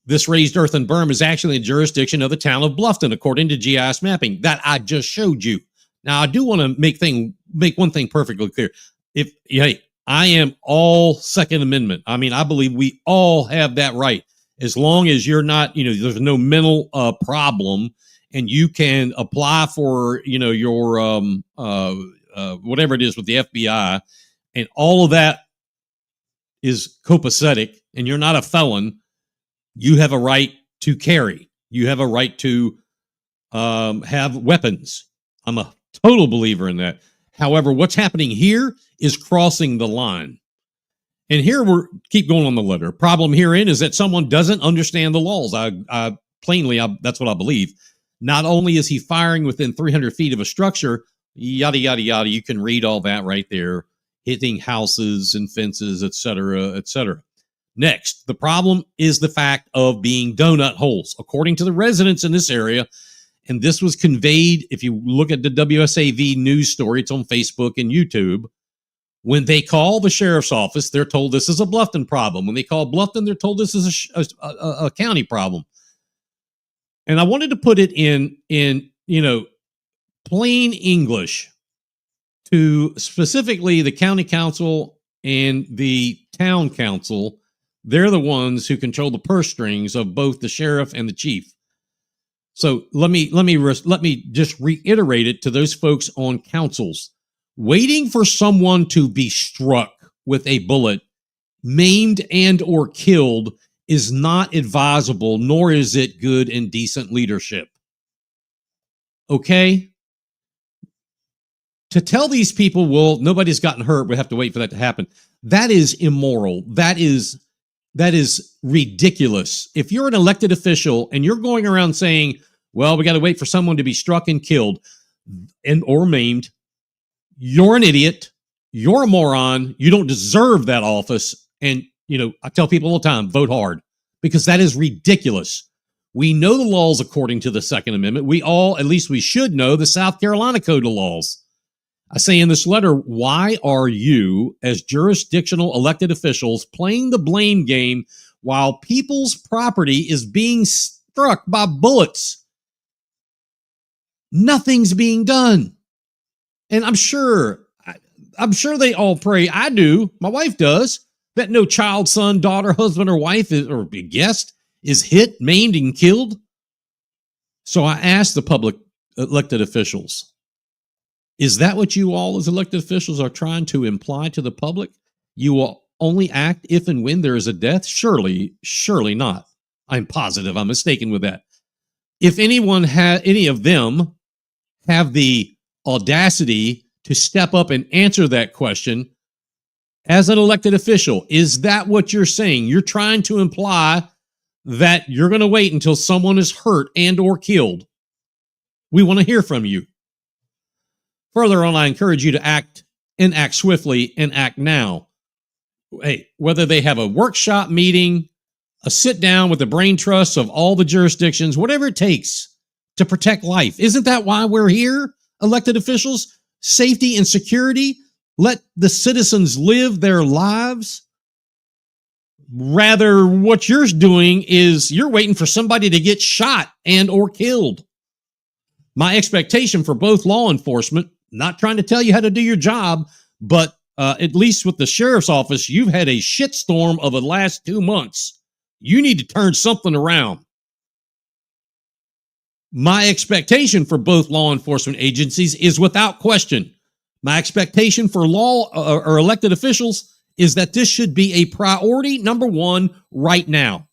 This raised earthen berm is actually in jurisdiction of the town of Bluffton, according to GIS mapping that I just showed you. Now, I do want to make one thing perfectly clear. I am all Second Amendment. I mean, I believe we all have that right, as long as you're not, there's no mental problem, and you can apply for, your whatever it is with the FBI, and all of that is copacetic, and you're not a felon. You have a right to carry. You have a right to have weapons. I'm a total believer in that. However, what's happening here is crossing the line. And here keep going on the letter. Problem herein is that someone doesn't understand the laws. That's what I believe. Not only is he firing within 300 feet of a structure, yada, yada, yada. You can read all that right there. Hitting houses and fences, et cetera, et cetera. Next, the problem is the fact of being donut holes. According to the residents in this area, and this was conveyed, if you look at the WSAV news story, it's on Facebook and YouTube. When they call the sheriff's office, they're told this is a Bluffton problem. When they call Bluffton, they're told this is a county problem. And I wanted to put it in plain English to specifically the county council and the town council. They're the ones who control the purse strings of both the sheriff and the chief. So let me just reiterate it to those folks on councils. Waiting for someone to be struck with a bullet, maimed and or killed is not advisable, nor is it good and decent leadership. Okay? To tell these people, well, nobody's gotten hurt, we have to wait for that to happen. That is immoral. That is ridiculous. If you're an elected official and you're going around saying, well, we got to wait for someone to be struck and killed or maimed, you're an idiot. You're a moron. You don't deserve that office. And, I tell people all the time, vote hard, because that is ridiculous. We know the laws according to the Second Amendment. At least we should know the South Carolina Code of Laws. I say in this letter, why are you, as jurisdictional elected officials, playing the blame game while people's property is being struck by bullets? Nothing's being done. And I'm sure they all pray. I do. My wife does. That no child, son, daughter, husband, or wife or guest is hit, maimed, and killed. So I asked the public elected officials, is that what you all as elected officials are trying to imply to the public? You will only act if and when there is a death? Surely not. I'm positive I'm mistaken with that. If any of them have the audacity to step up and answer that question as an elected official, is that what you're saying? You're trying to imply that you're going to wait until someone is hurt and or killed. We want to hear from you. Further on, I encourage you to act swiftly and act now. Hey, whether they have a workshop meeting, a sit down with the brain trusts of all the jurisdictions, whatever it takes to protect life. Isn't that why we're here, elected officials? Safety and security. Let the citizens live their lives. Rather, what you're doing is you're waiting for somebody to get shot and or killed. My expectation for both law enforcement, not trying to tell you how to do your job, but at least with the sheriff's office, you've had a shitstorm of the last 2 months. You need to turn something around. My expectation for both law enforcement agencies is without question. My expectation for law or elected officials is that this should be a priority number one right now.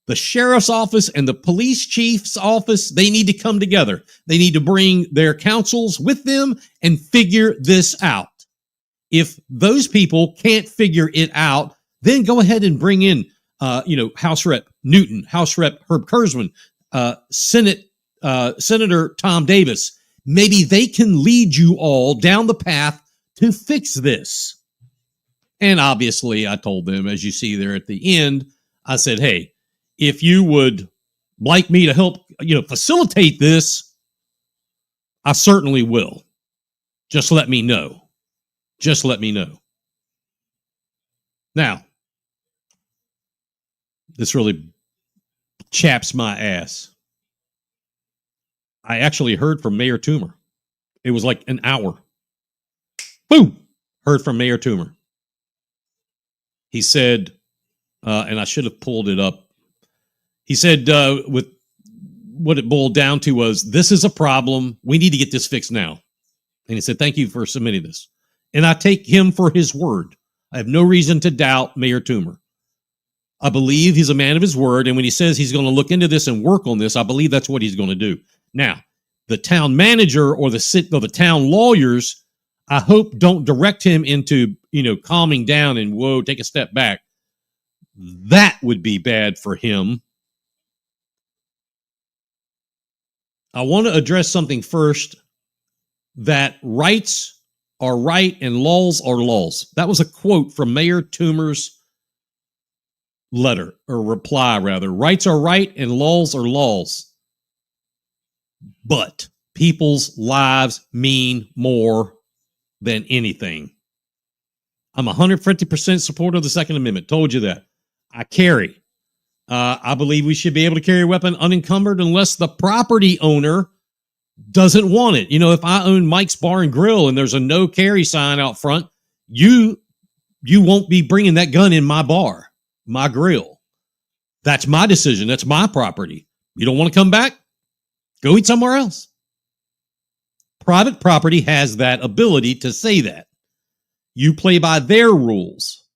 The sheriff's office and the police chief's office, they need to come together. They need to bring their counsels with them and figure this out. If those people can't figure it out, then go ahead and bring in, House Rep Newton, House Rep Herb Kurzman, Senator Tom Davis. Maybe they can lead you all down the path to fix this. And obviously, I told them, as you see there at the end, I said, hey, if you would like me to help, facilitate this, I certainly will. Just let me know. Just let me know. Now, this really chaps my ass. I actually heard from Mayor Toomer. It was like an hour. Boom! Heard from Mayor Toomer. He said, and I should have pulled it up. He said, with what it boiled down to was, this is a problem. We need to get this fixed now. And he said, thank you for submitting this. And I take him for his word. I have no reason to doubt Mayor Toomer. I believe he's a man of his word. And when he says he's going to look into this and work on this, I believe that's what he's going to do. Now, the town manager or the town lawyers, I hope don't direct him into, calming down and, whoa, take a step back. That would be bad for him. I want to address something first, that rights are right and laws are laws. That was a quote from Mayor Toomer's letter, or reply rather. Rights are right and laws are laws. But people's lives mean more than anything. I'm 150% supporter of the Second Amendment. Told you that. I carry. I believe we should be able to carry a weapon unencumbered unless the property owner doesn't want it. If I own Mike's Bar and Grill and there's a no carry sign out front, you won't be bringing that gun in my bar, my grill. That's my decision. That's my property. You don't want to come back? Go eat somewhere else. Private property has that ability to say that. You play by their rules.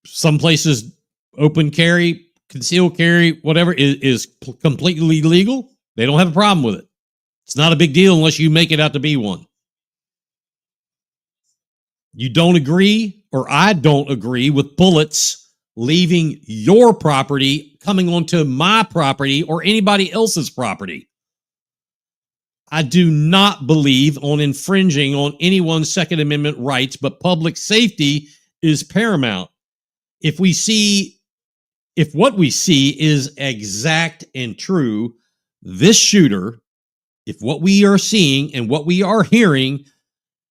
Some places, open carry, concealed carry, whatever, is completely legal. They don't have a problem with it. It's not a big deal unless you make it out to be one. You don't agree, or I don't agree, with bullets leaving your property, coming onto my property or anybody else's property. I do not believe on infringing on anyone's Second Amendment rights, but public safety is paramount. If what we see is exact and true, this shooter, if what we are seeing and what we are hearing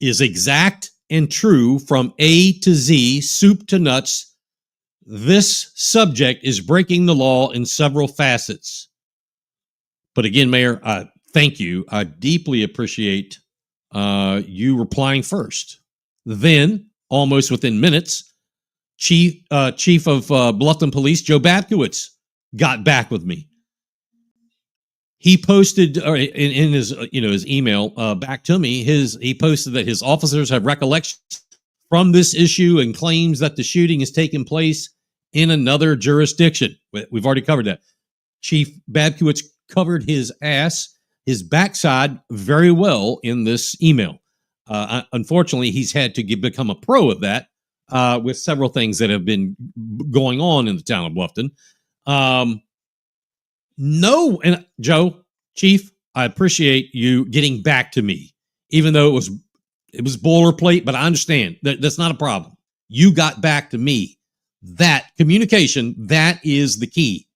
is exact and true from A to Z, soup to nuts, this subject is breaking the law in several facets. But again, Mayor, thank you. I deeply appreciate you replying first. Then, almost within minutes, Chief of Bluffton Police, Joe Babkowitz, got back with me. He posted in his his email back to me. He posted that his officers have recollections from this issue and claims that the shooting has taken place in another jurisdiction. We've already covered that. Chief Babkowitz covered his backside very well in this email. Unfortunately, he's had to become a pro of that with several things that have been going on in the town of Bluffton. And Joe, Chief, I appreciate you getting back to me, even though it was boilerplate, but I understand that's not a problem. You got back to me. That communication, that is the key.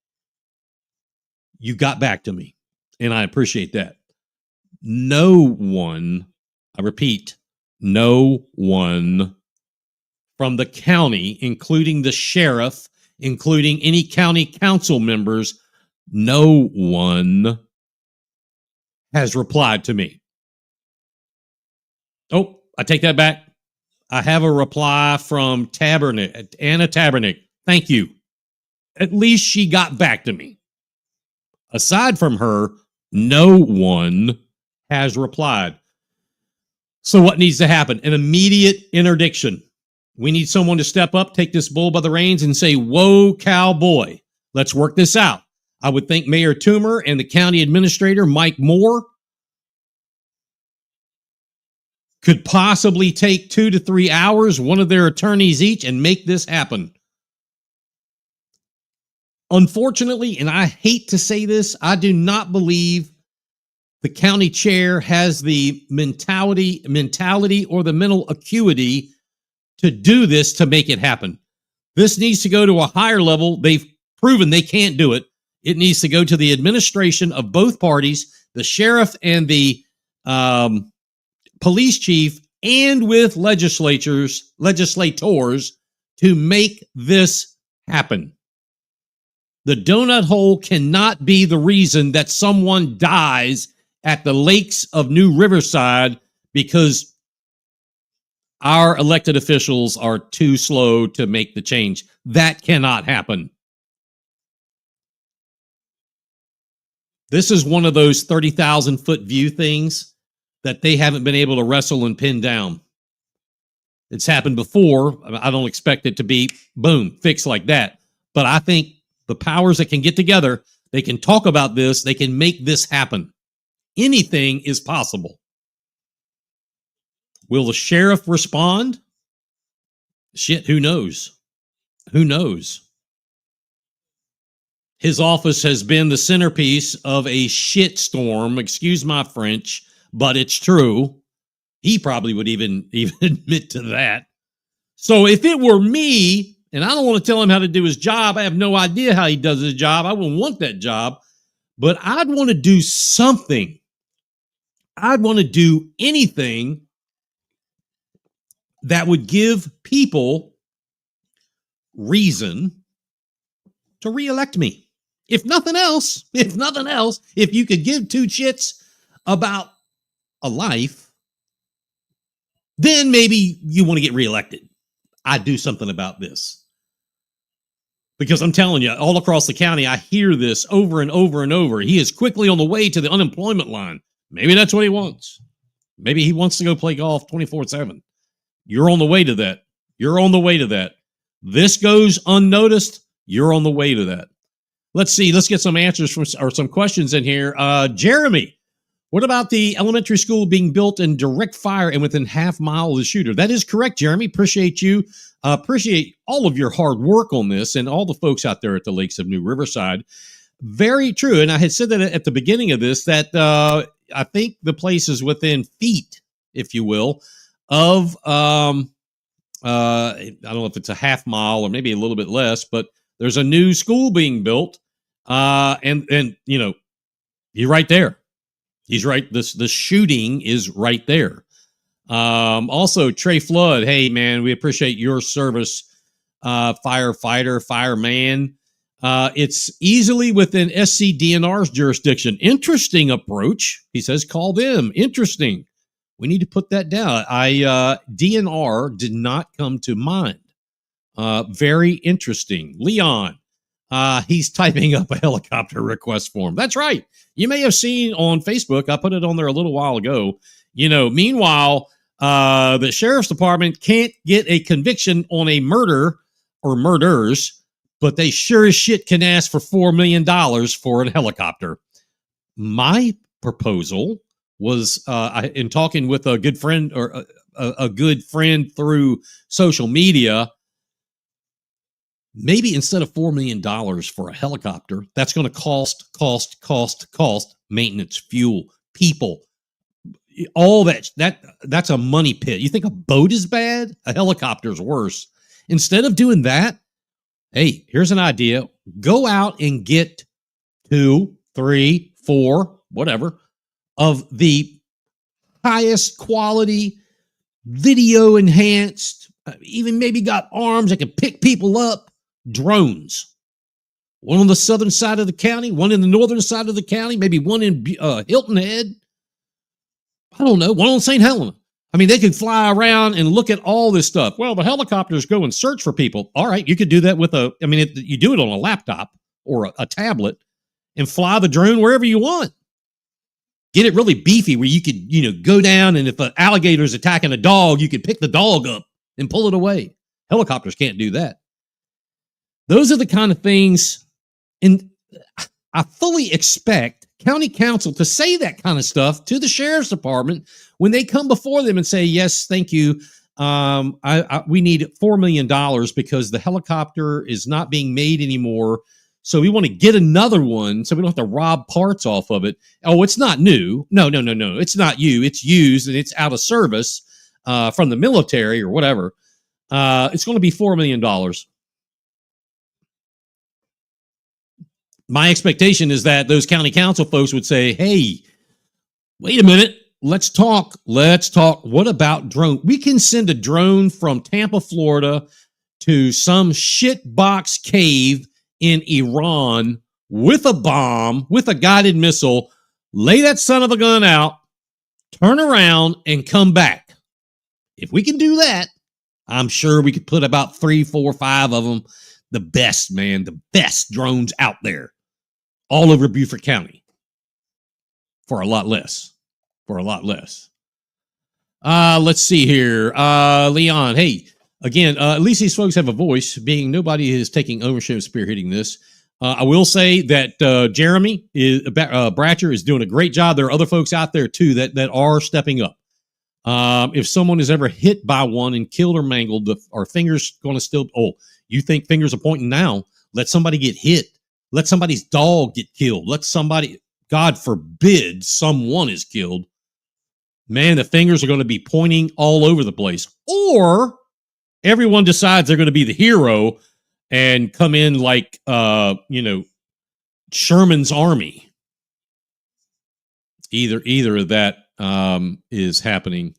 You got back to me, and I appreciate that. No one, I repeat, no one from the county, including the sheriff, including any county council members, no one has replied to me. Oh, I take that back. I have a reply from Anna Tabernick. Thank you. At least she got back to me. Aside from her, no one has replied. So what needs to happen? An immediate interdiction. We need someone to step up, take this bull by the reins, and say, whoa, cowboy, let's work this out. I would think Mayor Toomer and the county administrator, Mike Moore, could possibly take 2 to 3 hours, one of their attorneys each, and make this happen. Unfortunately, and I hate to say this, I do not believe the county chair has the mentality or the mental acuity to do this, to make it happen. This needs to go to a higher level. They've proven they can't do it. It needs to go to the administration of both parties, the sheriff and the police chief, and with legislators to make this happen. The donut hole cannot be the reason that someone dies at the lakes of New Riverside because our elected officials are too slow to make the change. That cannot happen. This is one of those 30,000 foot view things that they haven't been able to wrestle and pin down. It's happened before. I don't expect it to be, boom, fixed like that. But I think the powers that can get together, they can talk about this, they can make this happen. Anything is possible. Will the sheriff respond? Shit, who knows? Who knows? His office has been the centerpiece of a shitstorm, excuse my French, but it's true. He probably would even admit to that. So if it were me, and I don't want to tell him how to do his job, I have no idea how he does his job. I wouldn't want that job, but I'd want to do something. I'd want to do anything that would give people reason to reelect me. If nothing else, if you could give two shits about a life, then maybe you want to get reelected. I'd do something about this. Because I'm telling you, all across the county, I hear this over and over and over. He is quickly on the way to the unemployment line. Maybe that's what he wants. Maybe he wants to go play golf 24/7. You're on the way to that. You're on the way to that. This goes unnoticed. You're on the way to that. Let's see. Let's get some answers from, or some questions in here. Jeremy, what about the elementary school being built in direct fire and within half mile of the shooter? That is correct, Jeremy. Appreciate you. Appreciate all of your hard work on this and all the folks out there at the Lakes of New Riverside. Very true. And I had said that at the beginning of this, that I think the place is within feet, if you will, of, I don't know if it's a half mile or maybe a little bit less, but there's a new school being built. And you know, you're right there. He's right. The shooting is right there. Also, Trey Flood. Hey, man, we appreciate your service. Firefighter, fireman. It's easily within SCDNR's jurisdiction. Interesting approach. He says, call them. Interesting. We need to put that down. DNR did not come to mind. Very interesting. Leon. He's typing up a helicopter request form. That's right. You may have seen on Facebook, I put it on there a little while ago. You know, meanwhile, the sheriff's department can't get a conviction on a murder or murders, but they sure as shit can ask for $4 million for a helicopter. My proposal was, in talking with a good friend or a good friend through social media, maybe instead of $4 million for a helicopter, that's going to cost maintenance, fuel, people, all that's a money pit. You think a boat is bad? A helicopter is worse. Instead of doing that, hey, here's an idea. Go out and get 2, 3, 4, whatever, of the highest quality, video enhanced, even maybe got arms that can pick people up, drones. One on the southern side of the county, one in the northern side of the county, maybe one in Hilton Head. I don't know, one on St. Helena. I mean, they could fly around and look at all this stuff. Well, the helicopters go and search for people. All right, you could do that with you do it on a laptop or a tablet, and fly the drone wherever you want. Get it really beefy where you could, go down, and if an alligator is attacking a dog, you could pick the dog up and pull it away. Helicopters can't do that. Those are the kind of things, and I fully expect county council to say that kind of stuff to the sheriff's department when they come before them and say, yes, thank you. We need $4 million because the helicopter is not being made anymore. So we want to get another one so we don't have to rob parts off of it. Oh, it's not new. No. It's not you. It's used and it's out of service from the military or whatever. It's going to be $4 million. My expectation is that those county council folks would say, hey, wait a minute. Let's talk. What about drone? We can send a drone from Tampa, Florida to some shitbox cave in Iran with a bomb, with a guided missile, lay that son of a gun out, turn around, and come back. If we can do that, I'm sure we could put about 3, 4, 5 of them, the best drones out there, all over Beaufort County for a lot less. Let's see here. Leon, hey, again, at least these folks have a voice, being nobody is taking ownership of spearheading this. I will say that Jeremy Bratcher is doing a great job. There are other folks out there, too, that are stepping up. If someone is ever hit by one and killed or mangled, our fingers going to still... Oh, you think fingers are pointing now? Let somebody get hit. Let somebody's dog get killed. Let somebody... God forbid someone is killed. Man, the fingers are going to be pointing all over the place. Or everyone decides they're going to be the hero and come in like, Sherman's army. Either of that is happening.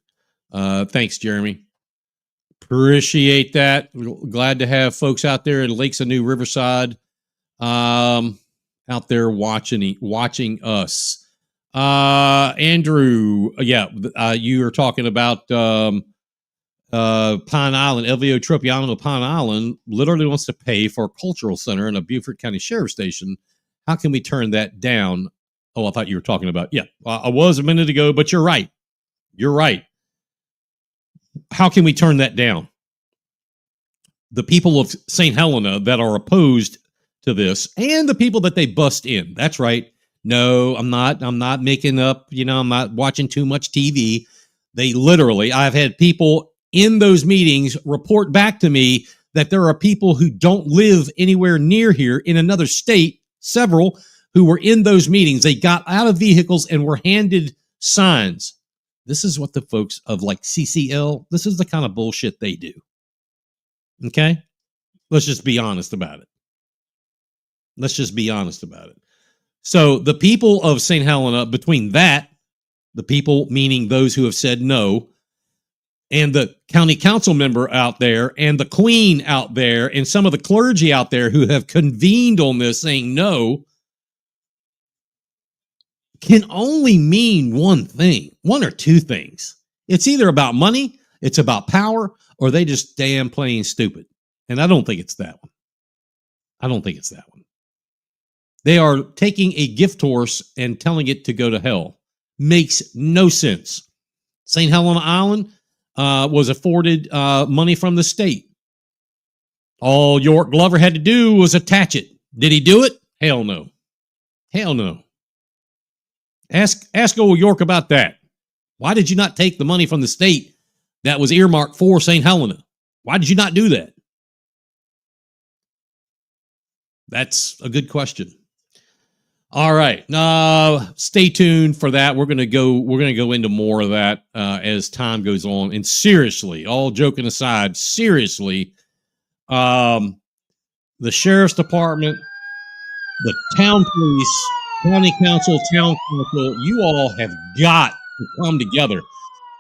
Thanks, Jeremy. Appreciate that. Glad to have folks out there in Lakes of New Riverside out there watching us. Andrew, you were talking about Pine Island. Elvio Tropiano Pine Island literally wants to pay for a cultural center in a Beaufort County Sheriff Station. How can we turn that down? Oh, I thought you were talking about, I was a minute ago, but you're right. How can we turn that down? The people of St. Helena that are opposed to this, and the people that they bust in. That's right. No, I'm not making up, I'm not watching too much TV. They literally, I've had people in those meetings report back to me that there are people who don't live anywhere near here in another state, several who were in those meetings. They got out of vehicles and were handed signs. This is what the folks of like CCL, this is the kind of bullshit they do. Okay? Let's just be honest about it. So the people of St. Helena, between that, the people meaning those who have said no, and the county council member out there, and the queen out there, and some of the clergy out there who have convened on this saying no, can only mean one thing, one or two things. It's either about money, it's about power, or they just damn plain stupid. And I don't think it's that one. They are taking a gift horse and telling it to go to hell. Makes no sense. St. Helena Island was afforded money from the state. All York Glover had to do was attach it. Did he do it? Hell no. Ask old York about that. Why did you not take the money from the state that was earmarked for St. Helena? Why did you not do that? That's a good question. All right. Stay tuned for that. We're going to go into more of that as time goes on. And seriously, all joking aside, seriously, the sheriff's department, the town police, county council, town council, you all have got to come together.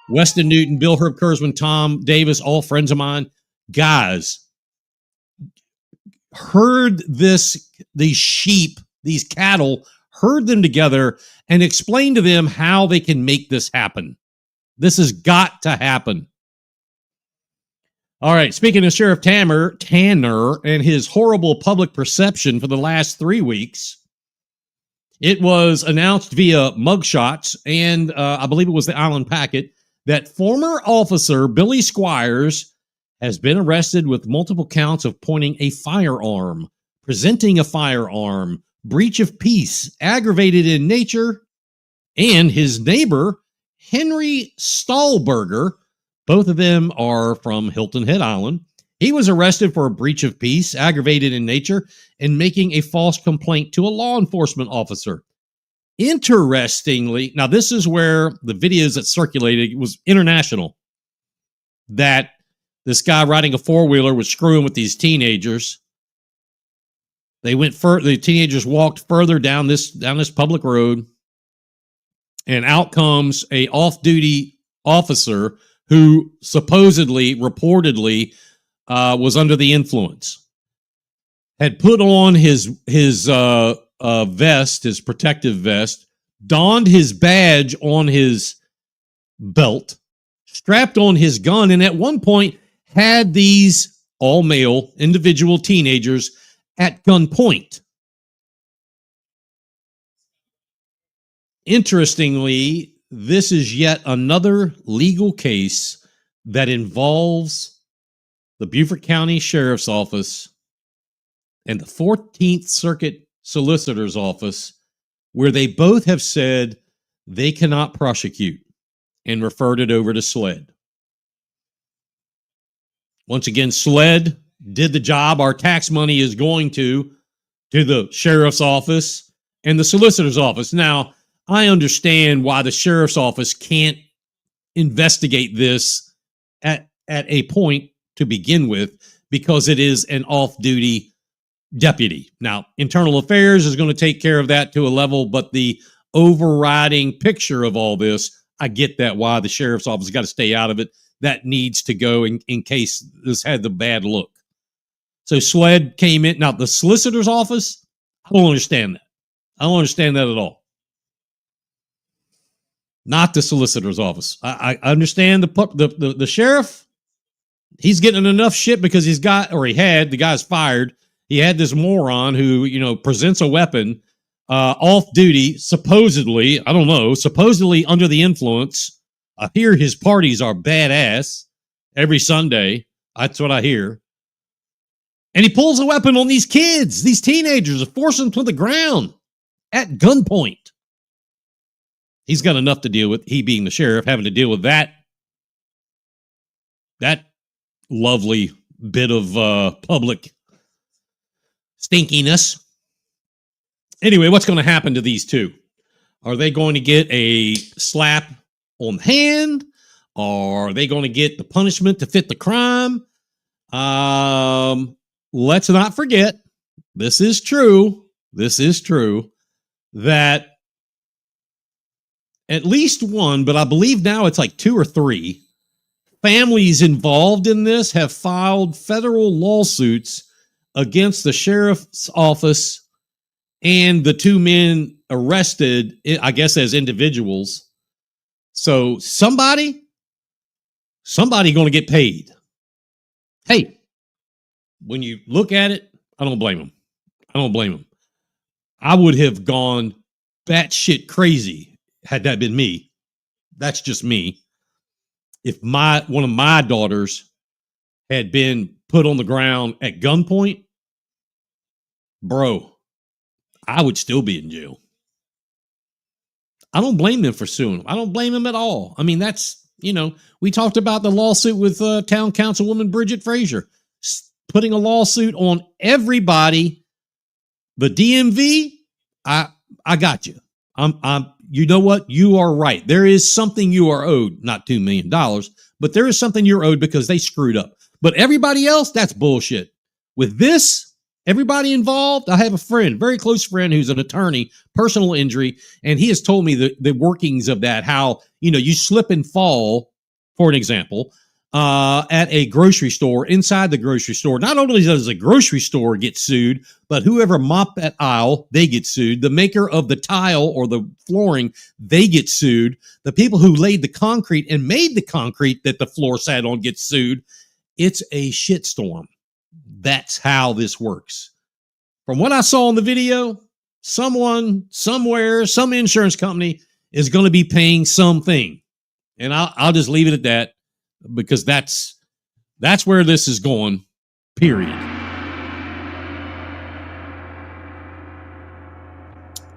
Weston Newton, Bill Herb Kurzman, Tom Davis, all friends of mine. Guys, herd these sheep, these cattle, herd them together and explain to them how they can make this happen. This has got to happen. All right, speaking of Sheriff Tanner and his horrible public perception for the last 3 weeks, It was announced via mugshots, and I believe it was the Island Packet, that former officer Billy Squires has been arrested with multiple counts of pointing a firearm, presenting a firearm, breach of peace, aggravated in nature, and his neighbor, Henry Stahlberger. Both of them are from Hilton Head Island. He was arrested for a breach of peace, aggravated in nature, and making a false complaint to a law enforcement officer. Interestingly, now this is where the videos that circulated was international, that this guy riding a four-wheeler was screwing with these teenagers. They went the teenagers walked further down this public road, and out comes a off-duty officer who supposedly, reportedly, was under the influence, had put on his vest, his protective vest, donned his badge on his belt, strapped on his gun, and at one point had these all-male individual teenagers at gunpoint. Interestingly, this is yet another legal case that involves the Beaufort County Sheriff's Office and the 14th Circuit Solicitor's Office, where they both have said they cannot prosecute and referred it over to SLED. Once again, SLED did the job. Our tax money is going to the Sheriff's Office and the Solicitor's Office. Now, I understand why the Sheriff's Office can't investigate this at a point to begin with, because it is an off-duty deputy. Now, Internal Affairs is going to take care of that to a level, but the overriding picture of all this, I get that why the Sheriff's Office got to stay out of it. That needs to go in case this had the bad look. So SLED came in. Now, the Solicitor's Office, I don't understand that. I don't understand that at all. Not the Solicitor's Office. I understand the sheriff. He's getting enough shit because he had, the guy's fired. He had this moron who, presents a weapon off duty, supposedly, I don't know, supposedly under the influence. I hear his parties are badass every Sunday. That's what I hear. And he pulls a weapon on these kids, these teenagers, and forces them to the ground at gunpoint. He's got enough to deal with, he being the sheriff, having to deal with that lovely bit of public stinkiness. Anyway, what's going to happen to these two? Are they going to get a slap on the hand? Or are they going to get the punishment to fit the crime? Let's not forget, this is true, that at least one, but I believe now it's like 2 or 3 families involved in this have filed federal lawsuits against the sheriff's office and the 2 men arrested, I guess, as individuals. So somebody going to get paid. Hey, when you look at it, I don't blame them. I would have gone batshit crazy had that been me. That's just me. If one of my daughters had been put on the ground at gunpoint, bro, I would still be in jail. I don't blame them for suing them. I don't blame them at all. I mean, that's, we talked about the lawsuit with town councilwoman Bridget Frazier, putting a lawsuit on everybody. The DMV, I got you. You know what? You are right. There is something you are owed, not $2 million, but there is something you're owed because they screwed up. But everybody else, that's bullshit. With this, everybody involved, I have a friend, very close friend, who's an attorney, personal injury, and he has told me the workings of that, how, you slip and fall, for an example, at a grocery store, inside the grocery store. Not only does the grocery store get sued, but whoever mopped that aisle, they get sued. The maker of the tile or the flooring, they get sued. The people who laid the concrete and made the concrete that the floor sat on get sued. It's a shitstorm. That's how this works. From what I saw in the video, someone, somewhere, some insurance company is going to be paying something. And I'll just leave it at that, because that's where this is going, period.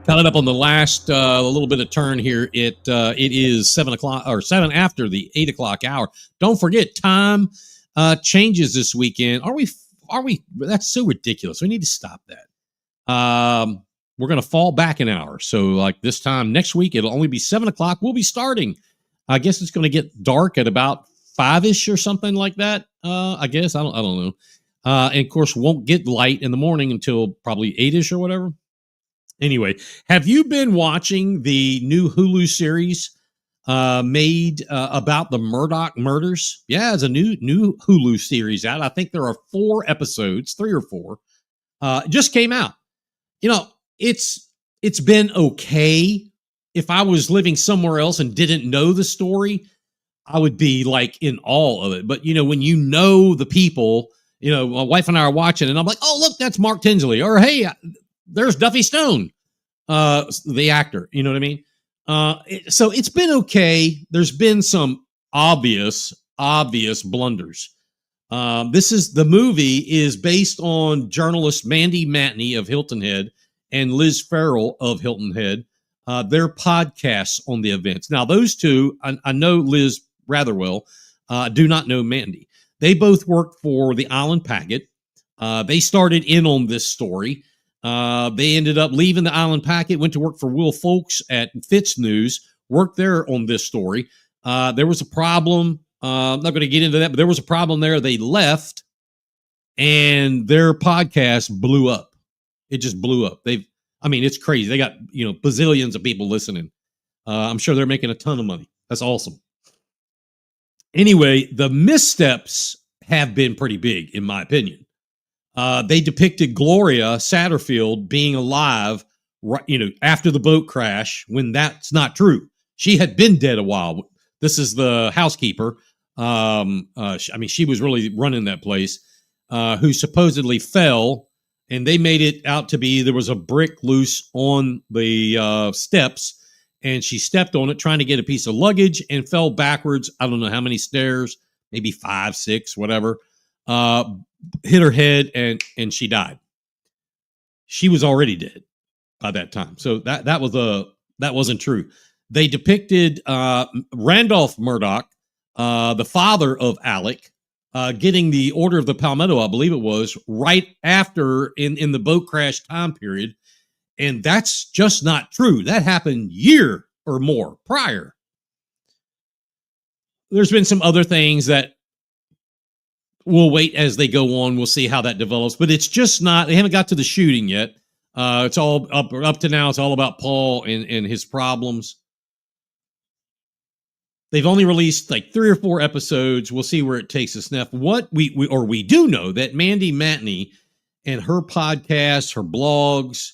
Coming up on the last little bit of turn here, it is 7 o'clock, or 7 after the 8 o'clock hour. Don't forget, time changes this weekend. Are we? That's so ridiculous. We need to stop that. We're going to fall back an hour. So like this time next week, it'll only be 7 o'clock. We'll be starting. I guess it's going to get dark at about 5-ish or something like that. I guess I don't know. And of course, won't get light in the morning until probably 8-ish or whatever. Anyway, have you been watching the new Hulu series made about the Murdaugh murders? Yeah, it's a new Hulu series out. I think there are 4 episodes, 3 or 4. Just came out. You know, it's been okay. If I was living somewhere else and didn't know the story, I would be like in awe of it. But you know, when you know the people, you know, my wife and I are watching, and I'm like, oh look, that's Mark Tinsley, or hey, there's Duffy Stone, the actor. You know what I mean? So it's been okay. There's been some obvious blunders. The movie is based on journalist Mandy Matney of Hilton Head and Liz Farrell of Hilton Head, their podcasts on the events. Now, those two, I know Liz rather well, do not know Mandy. They both worked for the Island Packet. They started in on this story. They ended up leaving the Island Packet, went to work for Will Folks at Fitz News, worked there on this story. There was a problem. I'm not going to get into that, but there was a problem there. They left, and their podcast blew up. It just blew up. It's crazy. They got, bazillions of people listening. I'm sure they're making a ton of money. That's awesome. Anyway, the missteps have been pretty big, in my opinion. They depicted Gloria Satterfield being alive, after the boat crash, when that's not true. She had been dead a while. This is the housekeeper. She was really running that place, who supposedly fell, and they made it out to be there was a brick loose on the steps, and she stepped on it trying to get a piece of luggage and fell backwards. I don't know how many stairs, maybe 5, 6, whatever. Hit her head, and she died. She was already dead by that time, so that wasn't true. They depicted Randolph Murdaugh, the father of Alec, getting the Order of the Palmetto, I believe it was, right after in the boat crash time period. And that's just not true. That happened year or more prior. There's been some other things that we'll wait as they go on. We'll see how that develops. But it's just not, they haven't got to the shooting yet. It's all up to now. It's all about Paul and his problems. They've only released like 3 or 4 episodes. We'll see where it takes us. Now, what we do know that Mandy Matney and her podcasts, her blogs,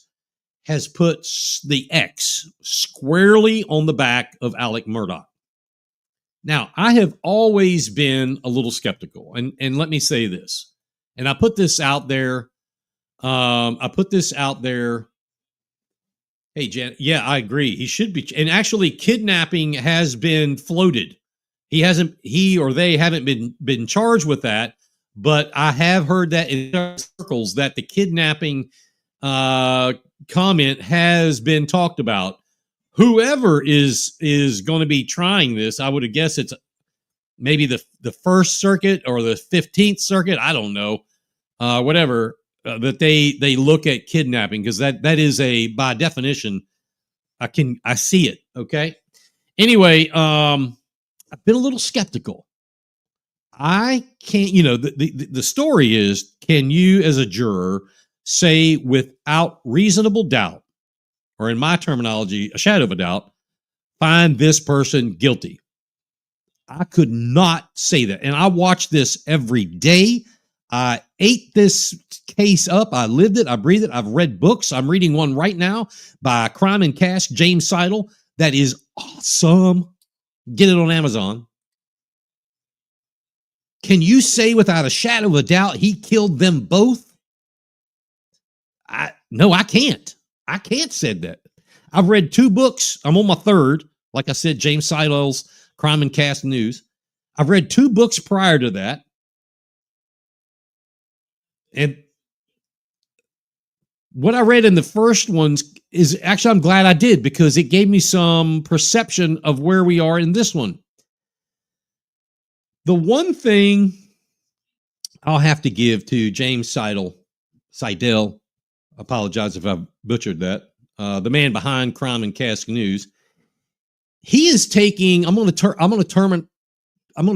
has put the X squarely on the back of Alec Murdaugh. Now, I have always been a little skeptical, and let me say this, and I put this out there. Hey, Jan, yeah, I agree. He should be. And actually, kidnapping has been floated. He or they haven't been charged with that, but I have heard that in circles that the kidnapping comment has been talked about. Whoever is going to be trying this, I would guess it's maybe the First Circuit or the 15th Circuit. I don't know, whatever. That they look at kidnapping, because that is by definition, I see it. Okay. Anyway, I've been a little skeptical. I can't, the story is, can you as a juror say without reasonable doubt, or in my terminology, a shadow of a doubt, find this person guilty? I could not say that. And I watch this every day. I ate this case up. I lived it. I breathed it. I've read books. I'm reading one right now by Crime and Cask, James Seidel. That is awesome. Get it on Amazon. Can you say without a shadow of a doubt he killed them both? No, I can't. I can't say that. I've read 2 books. I'm on my 3rd. Like I said, James Seidel's Crime and Cast News. I've read 2 books prior to that. And what I read in the first ones is actually, I'm glad I did, because it gave me some perception of where we are in this one. The one thing I'll have to give to James Seidel, apologize if I butchered that, the man behind Crime and Cask News, he is taking, I'm going to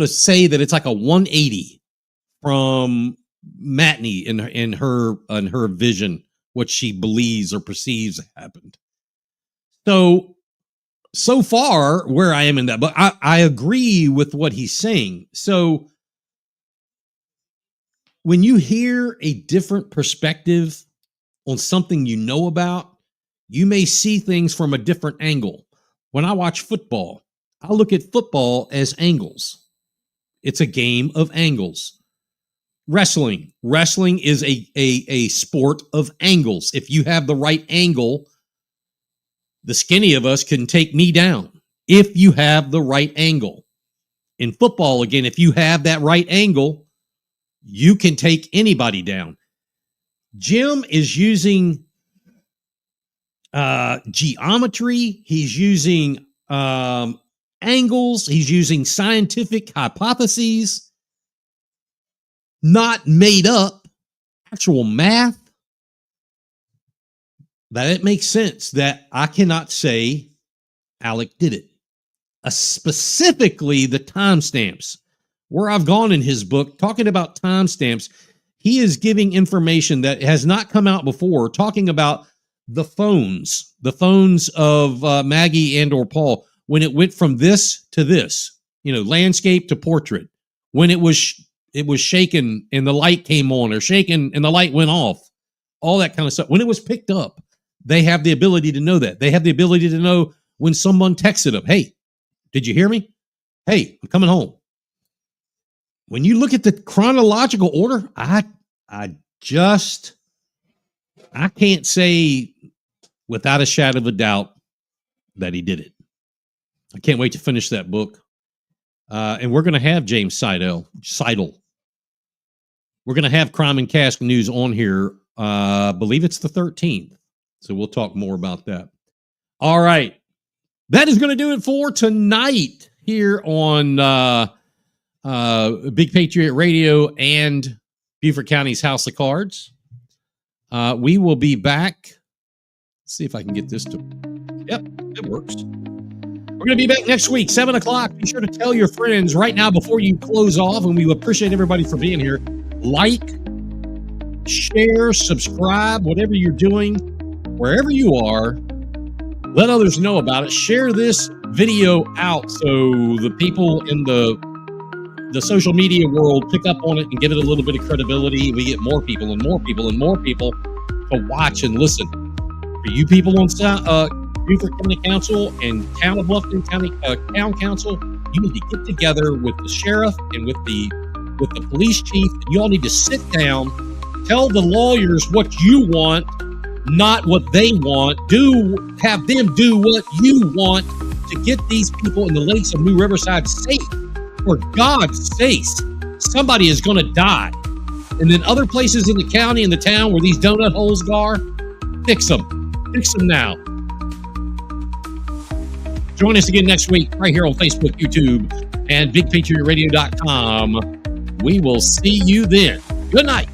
say that it's like a 180 from Matney in her vision, what she believes or perceives happened. So far where I am in that, but I agree with what he's saying. So when you hear a different perspective on something you know about, you may see things from a different angle. When I watch football, I look at football as angles. It's a game of angles. Wrestling is a sport of angles. If you have the right angle, the skinny of us can take me down. If you have the right angle. In football, again, if you have that right angle, you can take anybody down. Jim is using geometry. He's using angles. He's using scientific hypotheses, not made up, actual math. That it makes sense that I cannot say Alec did it. Specifically the timestamps. Where I've gone in his book, talking about timestamps, he is giving information that has not come out before, talking about the phones of Maggie and or Paul, when it went from this to this, landscape to portrait, when it was shaken and the light came on, or shaken and the light went off, all that kind of stuff. When it was picked up, they have the ability to know that. They have the ability to know when someone texted them, "Hey, did you hear me? Hey, I'm coming home." When you look at the chronological order, I can't say without a shadow of a doubt that he did it. I can't wait to finish that book. And we're going to have James Seidel. We're going to have Crime and Cask News on here. I believe it's the 13th. So we'll talk more about that. All right. That is going to do it for tonight here on Big Patriot Radio and Beaufort County's House of Cards. We will be back. Let's see if I can get this to... Yep, it works. We're going to be back next week, 7 o'clock. Be sure to tell your friends right now before you close off, and we appreciate everybody for being here. Like, share, subscribe, whatever you're doing, wherever you are, let others know about it. Share this video out so the people in the social media world pick up on it and give it a little bit of credibility. We get more people and more people and more people to watch and listen. For you people on Beaufort County Council and Town of Bluffton County Town Council, you need to get together with the sheriff and with the police chief. You all need to sit down, tell the lawyers what you want, not what they want. Have them do what you want to get these people in the lakes of New Riverside safe. For God's sakes, somebody is going to die. And then other places in the county and the town where these donut holes are, fix them. Fix them now. Join us again next week right here on Facebook, YouTube, and BigPatriotRadio.com. We will see you then. Good night.